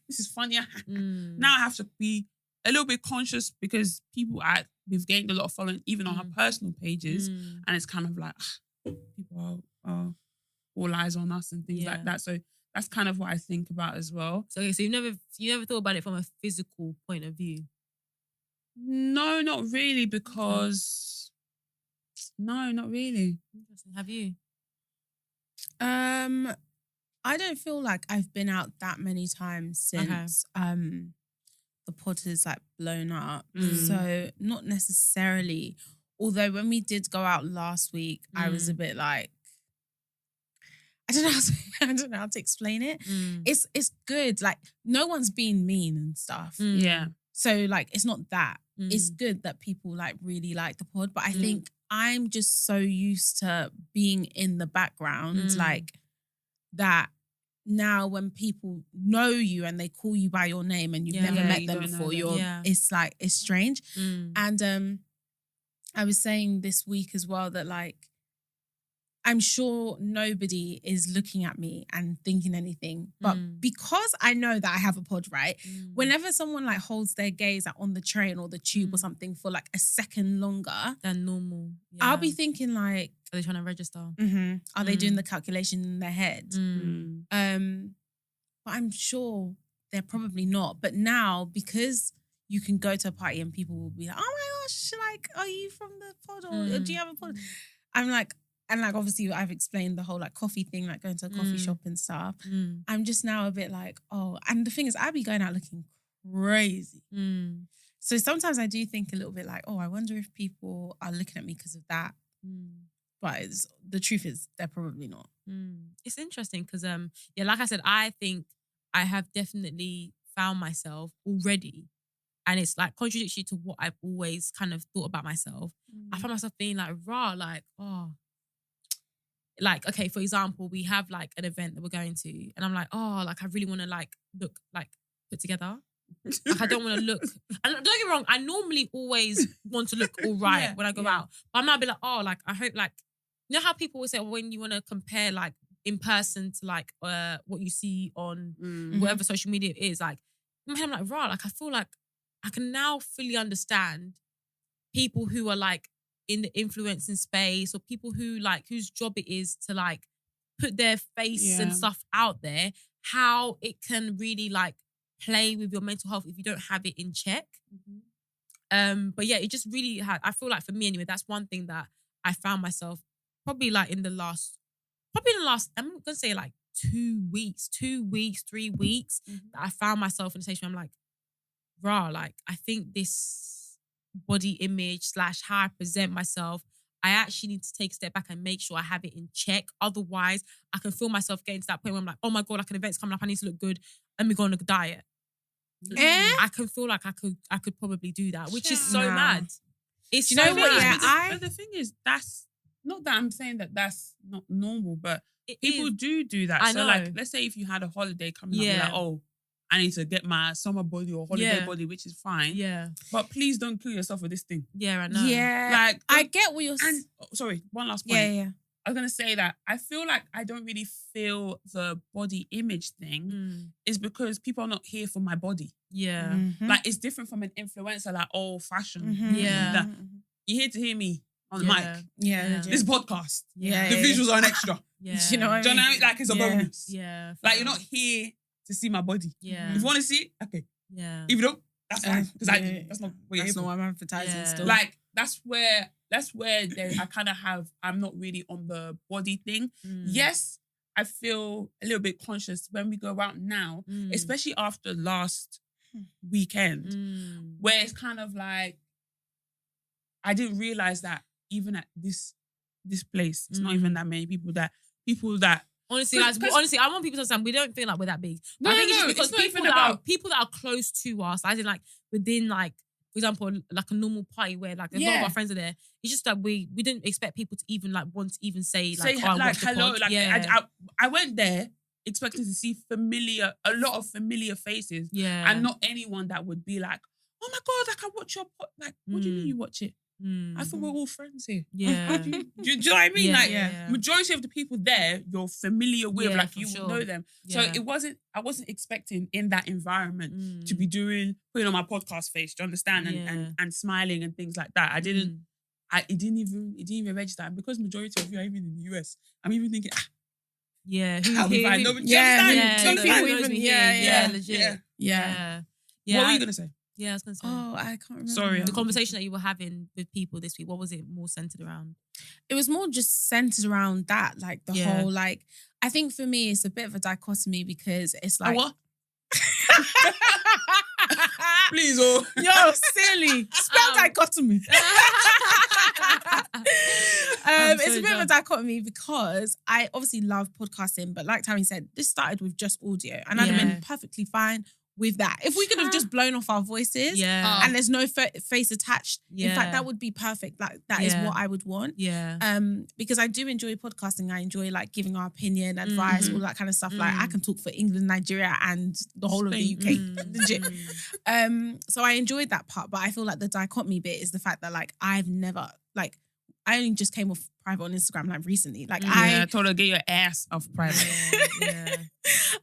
this is funny. Now I have to be a little bit conscious because we've gained a lot of following even on our personal pages. And it's kind of like, people are all eyes on us and things like that. So that's kind of what I think about as well. So you never thought about it from a physical point of view? No, not really, because no, not really. Interesting. Have you? I don't feel like I've been out that many times since the pod has like blown up. So not necessarily. Although when we did go out last week, I was a bit like, I don't know how to explain it. It's good. Like no one's being mean and stuff. Yeah. So like it's not that. It's good that people like really like the pod, but I think I'm just so used to being in the background, like that. Now when people know you and they call you by your name and you've never met them before, it's like it's strange. And I was saying this week as well that like I'm sure nobody is looking at me and thinking anything. But because I know that I have a pod, right? Whenever someone like holds their gaze like, on the train or the tube or something for like a second longer than normal, I'll be thinking like, are they trying to register? Are they doing the calculation in their head? But I'm sure they're probably not. But now, because you can go to a party and people will be like, oh my gosh, like, are you from the pod or do you have a pod? I'm like, and like obviously I've explained the whole like coffee thing, like going to a coffee shop and stuff. I'm just now a bit like, oh, and the thing is, I'd be going out looking crazy. So sometimes I do think a little bit like, oh, I wonder if people are looking at me because of that. But the truth is, they're probably not. It's interesting because, like I said, I think I have definitely found myself already. And it's like contradictory to what I've always kind of thought about myself. I found myself being like, like, oh, like, okay, for example, we have like an event that we're going to, and I'm like, oh, like I really want to like look like put together. Like I don't want to look, and don't get me wrong, I normally always want to look all right when I go out. But I might be like, oh, like I hope like, you know how people always say when you want to compare like in person to like what you see on whatever social media it is, like in my head, I'm like, right, like I feel like I can now fully understand people who are like in the influencing space, or people who like whose job it is to like put their face and stuff out there, how it can really like play with your mental health if you don't have it in check. But yeah, it just really had, I feel like for me anyway, that's one thing that I found myself probably in the last, I'm gonna say like 2 weeks, 3 weeks, that I found myself in a situation where I'm like, rah, like I think this body image / how I present myself, I actually need to take a step back and make sure I have it in check. Otherwise, I can feel myself getting to that point where I'm like, oh my God, like an event's coming up, I need to look good. Let me go on a diet. I can feel like I could probably do that, which is so mad. It's do you know what? Yeah, but the thing is, that's not that I'm saying that that's not normal, but people do that. I so know. like, let's say if you had a holiday coming up, you're like, oh, I need to get my summer body or holiday body, which is fine. Yeah. But please don't kill yourself with this thing. Yeah, I know. Yeah. Like, I get what you're saying. Sorry, one last point. Yeah. I was going to say that I feel like I don't really feel the body image thing is because people are not here for my body. Yeah. Like, it's different from an influencer, like, fashion. Yeah. You're here to hear me on the mic. Yeah. This podcast. Yeah. The visuals are an extra. Yeah. Do you know what I mean? Like, it's a bonus. Yeah. Like, you're not here to see my body. Yeah. If you want to see it, okay. Yeah. If you don't, that's fine. Because that's not what you're here for. what I'm advertising still. Like, that's where I kind of I'm not really on the body thing. Yes, I feel a little bit conscious when we go out now, especially after last weekend, where it's kind of like, I didn't realize that even at this place, it's not even that many people that honestly, guys, honestly, I want people to understand we don't feel like we're that big. No, I think it's just because it's not people even about people that are close to us, I think like within like, for example, like a normal party where like a lot of our friends are there. It's just that we didn't expect people to even like want to even say like, oh, like hello. pod. Like I went there expecting to see a lot of familiar faces, and not anyone that would be like, oh my God, like I watch your pod. Like, what do you mean you watch it? I thought we're all friends here. Yeah. do you know what I mean? Majority of the people there, you're familiar with, like you would know them. Yeah. So I wasn't expecting in that environment to be putting on my podcast face, do you understand? And smiling and things like that. It didn't even register. And because majority of you are even in the US, I'm even thinking, legit. What were you gonna say? Yeah, I was gonna say. Oh, I can't remember. Sorry. The conversation that you were having with people this week, what was it more centered around? It was more just centered around that, like the whole, like, I think for me, it's a bit of a dichotomy because it's like. What? Please, oh. Yo, silly. Spell dichotomy. It's a bit of a dichotomy because I obviously love podcasting, but like Tammy said, this started with just audio and I'd have been perfectly fine with that. If we could have just blown off our voices and there's no face attached, in fact, that would be perfect. Like that is what I would want. Yeah. Because I do enjoy podcasting. I enjoy like giving our opinion, advice, all that kind of stuff. Like I can talk for England, Nigeria, and the whole of the UK. Legit. So I enjoyed that part, but I feel like the dichotomy bit is the fact that like I've never like I only just came off private on Instagram like recently. Like I told her get your ass off private.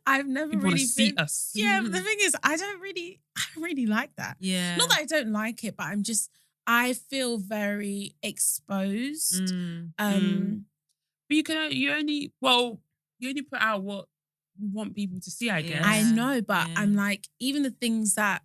I've never people really see us. Yeah, but the thing is, I don't really like that. Yeah. Not that I don't like it, but I feel very exposed. But you only put out what you want people to see, I guess. I know, but I'm like, even the things that,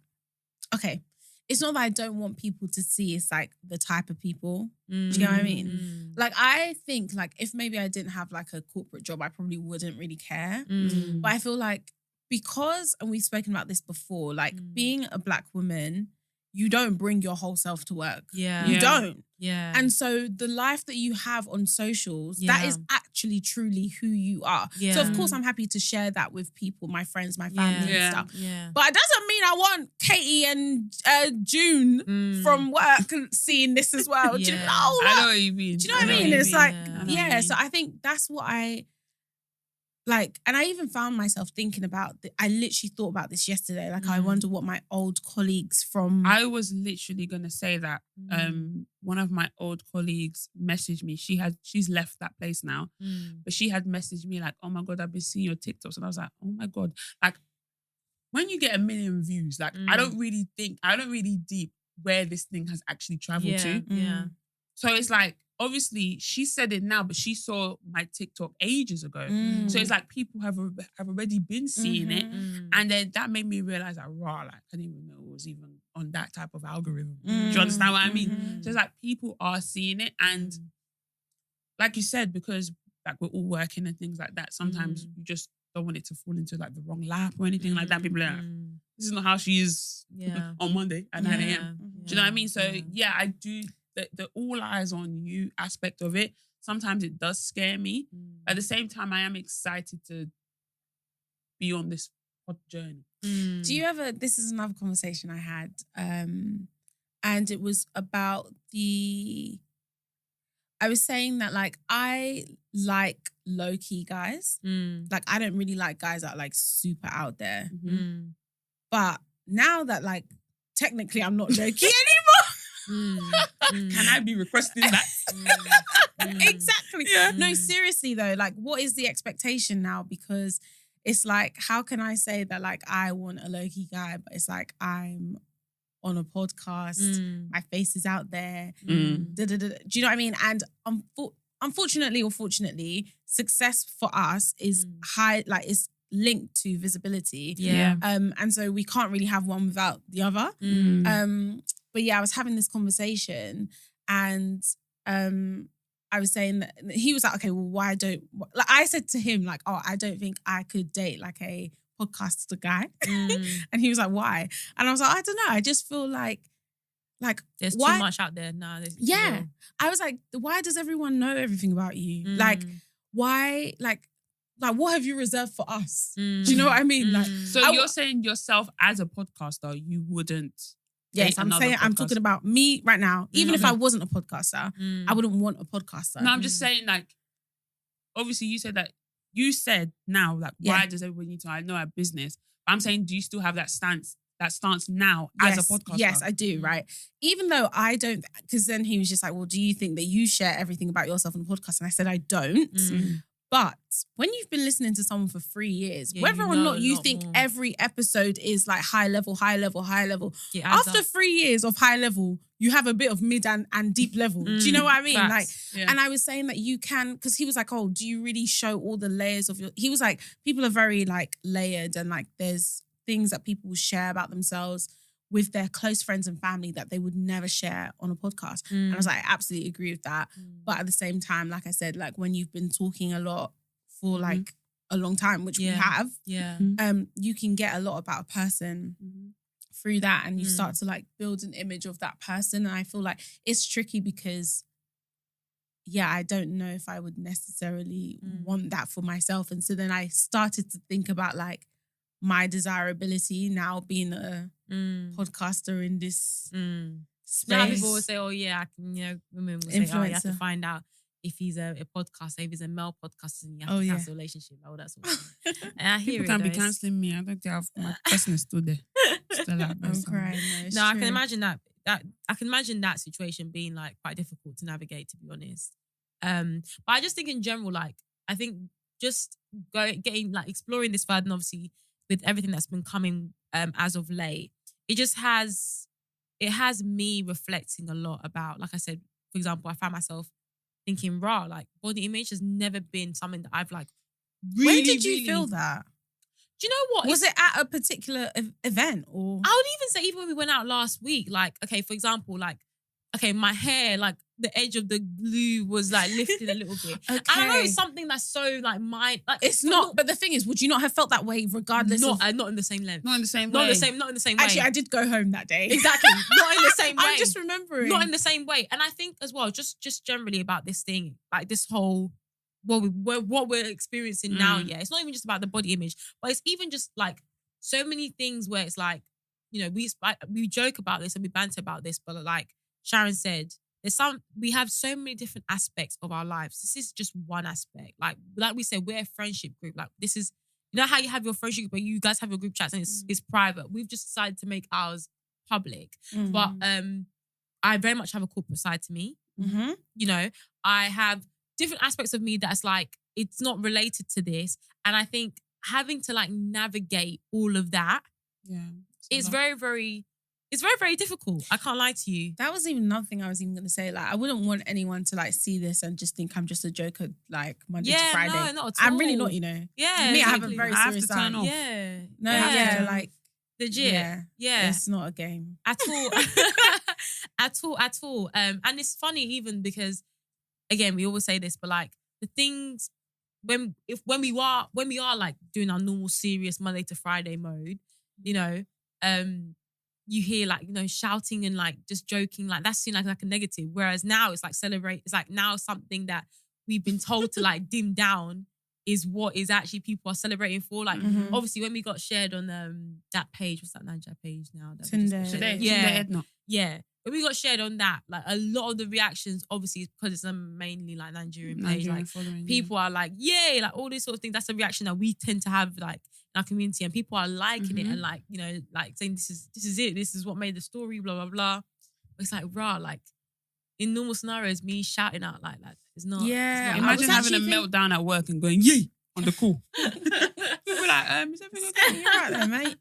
okay, it's not that I don't want people to see, it's like the type of people. Do you know what I mean? Like, I think like if maybe I didn't have like a corporate job, I probably wouldn't really care. But I feel like because, and we've spoken about this before, like being a Black woman, you don't bring your whole self to work. Yeah. You don't. Yeah. And so the life that you have on socials, that is actually truly who you are. Yeah. So of course I'm happy to share that with people, my friends, my family and stuff. Yeah. But it doesn't mean I want Katie and June from work seeing this as well. Do you know, I know what you mean. Do you know what I mean? It's like, so I think that's what I like, and I even found myself thinking about, I literally thought about this yesterday. Like, I wonder what my old colleagues from... I was literally going to say that. One of my old colleagues messaged me. She's left that place now. But she had messaged me like, oh my God, I've been seeing your TikToks. And I was like, oh my God. Like, when you get 1 million views, like, I don't really deep where this thing has actually traveled to. Yeah. So it's like, obviously, she said it now, but she saw my TikTok ages ago. So it's like people have already been seeing it. And then that made me realize that, like, I didn't even know it was even on that type of algorithm. Do you understand what I mean? So it's like people are seeing it. And like you said, because like we're all working and things like that, sometimes you just don't want it to fall into like the wrong lap or anything like that. People are like, this is not how she is on Monday at 9 a.m. Do you know what I mean? So I do... The all eyes on you aspect of it, sometimes it does scare me. At the same time, I am excited to be on this journey. Do you ever, this is another conversation I had, and it was about I was saying that like, I like low-key guys. Like, I don't really like guys that are like super out there. But now that like, technically I'm not low-key anymore. Can I be requesting that? Exactly. No, seriously though, like what is the expectation now? Because it's like, how can I say that like I want a low-key guy, but it's like I'm on a podcast, my face is out there. Do you know what I mean? And unfortunately or fortunately, success for us is high, like it's linked to visibility. And so we can't really have one without the other. But I was having this conversation and I was saying that he was like, okay, well, why don't... Like, I said to him, like, oh, I don't think I could date like a podcaster guy. And he was like, why? And I was like, I don't know. I just feel like there's why? too much out there now. I was like, why does everyone know everything about you? Like, why... Like, what have you reserved for us? Do you know what I mean? Like, so you're saying yourself as a podcaster, you wouldn't... Yes, I'm saying, I'm talking about me right now. Even if I wasn't a podcaster, I wouldn't want a podcaster. No, I'm just saying, like, obviously you said now, like, why does everybody need to? I know our business. But I'm saying, do you still have that stance now as a podcaster? Yes, I do, right? Even though I don't, because then he was just like, well, do you think that you share everything about yourself on the podcast? And I said, I don't. But when you've been listening to someone for 3 years, whether or not you think every episode is like high level, after 3 years of high level, you have a bit of mid and deep level. Do you know what I mean? Facts. Like, and I was saying that you can, because he was like, oh, do you really show all the layers of your... He was like, people are very like layered and like there's things that people share about themselves with their close friends and family that they would never share on a podcast. And I was like, I absolutely agree with that. But at the same time, like I said, like when you've been talking a lot for like a long time, which we have, you can get a lot about a person through that and you start to like build an image of that person. And I feel like it's tricky because I don't know if I would necessarily want that for myself. And so then I started to think about like my desirability now being a podcaster in this space. Now people will say, oh yeah, I can, women will say, oh, you have to find out if he's a podcaster, if he's a male podcaster, and you have to cancel a relationship, all that sort of thing. And I hear people can't be cancelling me. I don't think my person is still there. Still out there. I'm crying. No, I can imagine that I can imagine that situation being like quite difficult to navigate, to be honest. But I just think in general, like I think just getting like exploring this further, and obviously with everything that's been coming as of late, it has me reflecting a lot about, like I said, for example, I found myself thinking, like body image has never been something that I've like really. When did you feel that? Do you know what? Was it at a particular event or? I would even say even when we went out last week, like, okay, for example, like, okay, my hair, like the edge of the glue was like lifted a little bit. Okay. And I know it's something that's so like it's not. But the thing is, would you not have felt that way regardless? Not in the same length. Not in the same Not way. in the same way. Actually, I did go home that day. Exactly. Not in the same way. I'm just remembering. Not in the same way. And I think as well, just generally about this thing, like this whole what we're experiencing now. Yeah, it's not even just about the body image, but it's even just like so many things where it's like, you know, we joke about this and we banter about this, but like Sharon said, we have so many different aspects of our lives. This is just one aspect. Like we said, we're a friendship group. Like this is, you know how you have your friendship group, but you guys have your group chats and it's private. We've just decided to make ours public. But I very much have a corporate side to me. Mm-hmm. You know, I have different aspects of me that's like, it's not related to this. And I think having to like navigate all of that is very, very, it's very, very difficult. I can't lie to you. That was even another thing I was even going to say. Like, I wouldn't want anyone to like see this and just think I'm just a joker, like Monday to Friday. No, not at all. I'm really not, you know. Yeah. Me, exactly. I have a very serious side. Yeah. No, like legit. Yeah. It's not a game. At all. at all. And it's funny even because, again, we always say this, but like the things when we are like doing our normal serious Monday to Friday mode, you know, you hear like, you know, shouting and like just joking, like that's seen like a negative. Whereas now it's like celebrate. It's like now something that we've been told to like dim down is what is actually people are celebrating for. Like obviously when we got shared on that page, what's that Niger page now? Today. Yeah. When we got shared on that, like a lot of the reactions, obviously, because it's a mainly like Nigerian page, like people are like, yay, like all these sort of things. That's a reaction that we tend to have like in our community, and people are liking it and like, you know, like saying this is it, this is what made the story, blah blah blah. But it's like rah, like in normal scenarios, me shouting out like that is not. Yeah, imagine having a meltdown at work and going yay on the call. We're like, is everything okay? You're right there, mate.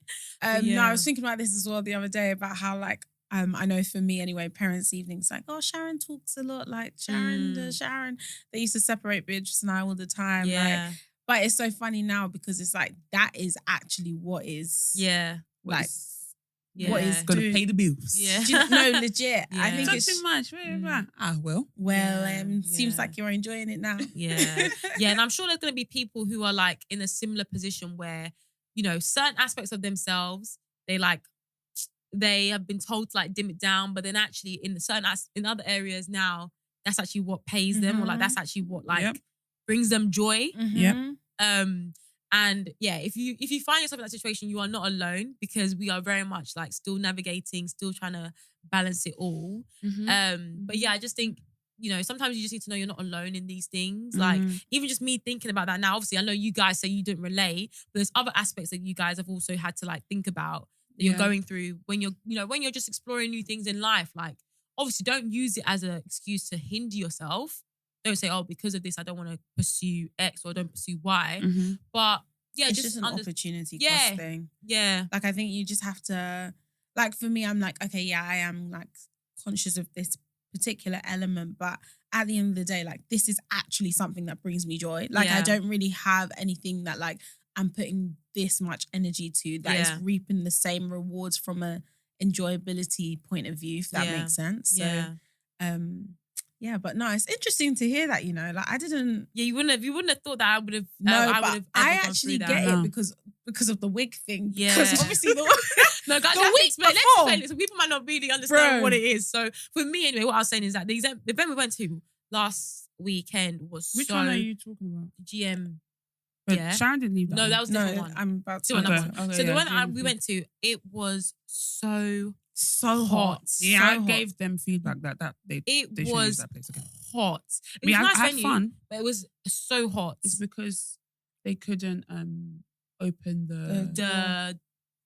No, I was thinking about this as well the other day about how like. I know for me anyway, parents' evenings like, oh, Sharon talks a lot, like Sharon. They used to separate Beatrice and I all the time. Yeah. Like, but it's so funny now because it's like that is actually what is like what is gonna pay the bills. Yeah. No, legit. Yeah. I think Not it's too much. seems like you're enjoying it now. Yeah. Yeah. And I'm sure there's gonna be people who are like in a similar position where, you know, certain aspects of themselves, they have been told to like dim it down, but then actually in other areas now, that's actually what pays them, or like that's actually what like brings them joy. And yeah, if you find yourself in that situation, you are not alone because we are very much like still navigating, still trying to balance it all. But yeah, I just think, you know, sometimes you just need to know you're not alone in these things. Like even just me thinking about that now, obviously I know you guys say you didn't relate, but there's other aspects that you guys have also had to like think about that you're going through when you're just exploring new things in life. Like obviously don't use it as an excuse to hinder yourself. Don't say, oh, because of this, I don't want to pursue X or I don't pursue Y. But yeah, it's just an opportunity cost thing. Yeah. Like I think you just have to, like for me, I'm like, okay, yeah, I am like conscious of this particular element, but at the end of the day, like this is actually something that brings me joy. Like I don't really have anything that like I'm putting this much energy to that is reaping the same rewards from a enjoyability point of view, if that makes sense. So yeah, but no, it's interesting to hear that, you know, like I didn't. Yeah, you wouldn't have thought that I would have. No, but I actually get it because of the wig thing. Yeah, because obviously the no, guys, let's explain it. So people might not really understand what it is. So for me, anyway, what I was saying is that the event we went to last weekend was Which one are you talking about? GM. But Sharon didn't leave that. No, that was a different one. I'm about to. Another one. So the one we went to, it was so hot. Yeah, so I hot. gave them feedback that they should use that place again. Hot. It was I nice had venue, fun, but it was so hot. It's because they couldn't open the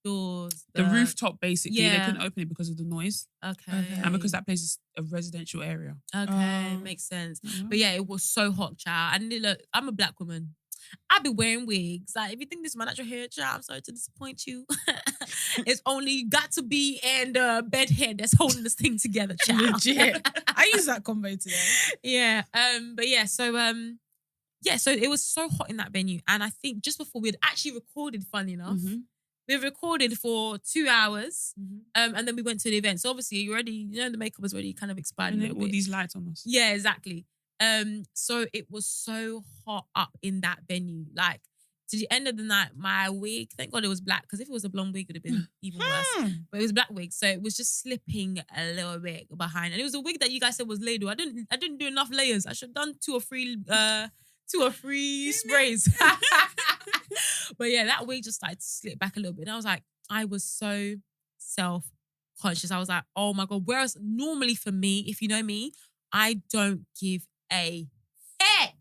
doors, the rooftop. Basically, Yeah. they couldn't open it because of the noise, Okay. and because that place is a residential area. Okay, makes sense. But yeah, it was so hot, child. And look, I'm a black woman. I be wearing wigs. Like, if you think this is my natural hair, child, I'm sorry to disappoint you. It's only got to be and bed hair that's holding this thing together, child. Legit. I use that combo today. Yeah. But yeah, so so it was so hot in that venue. And I think just before we had actually recorded, funny enough, We recorded for 2 hours, Mhm. and then we went to the event. So obviously, you already, the makeup was already kind of expired a And little all bit. these lights on us. Yeah, exactly. So it was so hot up in that venue. Like, to the end of the night, my wig, thank God it was black, because if it was a blonde wig, it would have been even worse. But it was black wig, so it was just slipping a little bit behind. And it was a wig that you guys said was ladle. I didn't do enough layers. I should have done two or three sprays. But yeah, that wig just started to slip back a little bit. And I was so self-conscious. I was like, oh my God. Whereas normally for me, if you know me, I don't give a heck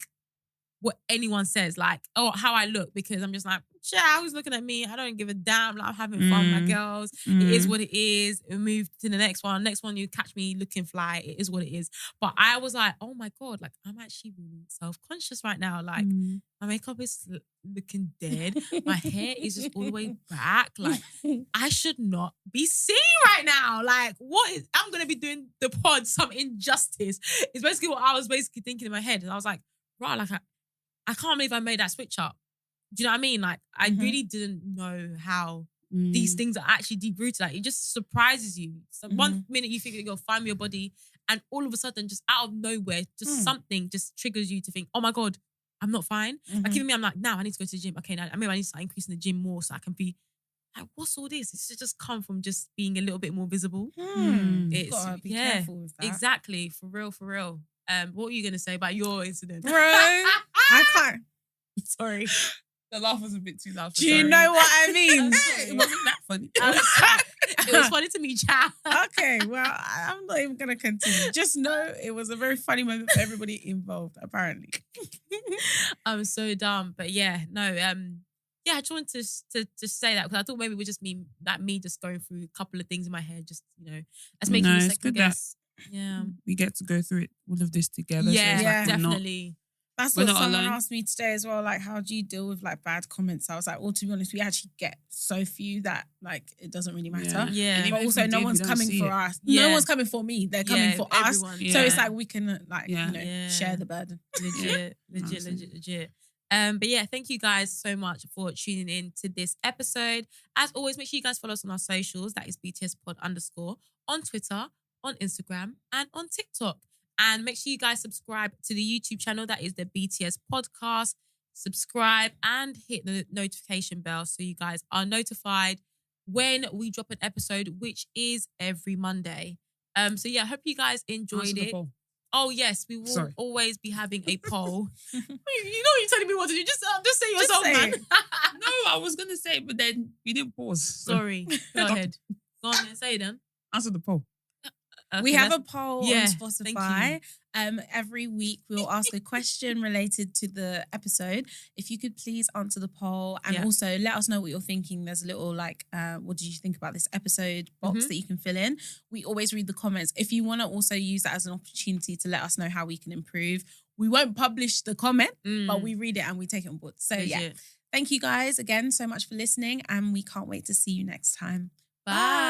what anyone says, like, oh, how I look, because I'm just like, child, who's looking at me? I don't give a damn. Like, I'm having fun with my girls. It is what it is. We move to the next one. Next one, you catch me looking fly. It is what it is. But I was like, oh my God, like, I'm actually really self-conscious right now. Like, my makeup is looking dead. My hair is just all the way back. Like, I should not be seen right now. Like, I'm going to be doing the pod some injustice. It's basically what I was basically thinking in my head. And I was like, right, like, I can't believe I made that switch up. Do you know what I mean? Like, I really didn't know how these things are actually deep-rooted. Like, it just surprises you. So one minute you think you're going to find your body, and all of a sudden, just out of nowhere, just something just triggers you to think, oh my God, I'm not fine. Like, even me, I'm like, now I need to go to the gym. Okay, now maybe I need to start increasing the gym more so I can be like, what's all this? It's just come from just being a little bit more visible. It's gotta be careful with that. Exactly. For real. What were you going to say about your incident? Bro, I can't. Sorry. The laugh was a bit too loud. Do you know what I mean? It wasn't that funny. It was funny to me, child. Okay, well, I'm not even going to continue. Just know it was a very funny moment for everybody involved, apparently. I'm so dumb. But yeah, no, yeah, I just wanted to say that because I thought maybe it would just mean that me just going through a couple of things in my head, just, let's make you second guess. Yeah. We get to go through it, all of this together. Yeah, so it's like definitely. That's what someone asked me today as well. Like, how do you deal with like bad comments? I was like, well, to be honest, we actually get so few that like it doesn't really matter. Yeah. But also, no one's coming for us. Yeah. No one's coming for me. They're coming for everyone. us. Yeah. So it's like we can share the burden. Legit. But yeah, thank you guys so much for tuning in to this episode. As always, make sure you guys follow us on our socials. That is BTS pod _ on Twitter, on Instagram, and on TikTok. And make sure you guys subscribe to the YouTube channel. That is the BTS podcast. Subscribe and hit the notification bell so you guys are notified when we drop an episode, which is every Monday. So yeah, I hope you guys enjoyed it. Oh yes, we will always be having a poll. You know you're telling me what to do. Just say yourself, man. No, I was gonna say, but then you didn't pause. Sorry. Go ahead. Go on and say it then. Answer the poll. Okay, we have a poll on Spotify. Every week we'll ask a question related to the episode. If you could please answer the poll and also let us know what you're thinking. There's a little what did you think about this episode box that you can fill in. We always read the comments. If you want to also use that as an opportunity to let us know how we can improve. We won't publish the comment, but we read it and we take it on board. So yeah, thank you guys again so much for listening and we can't wait to see you next time. Bye.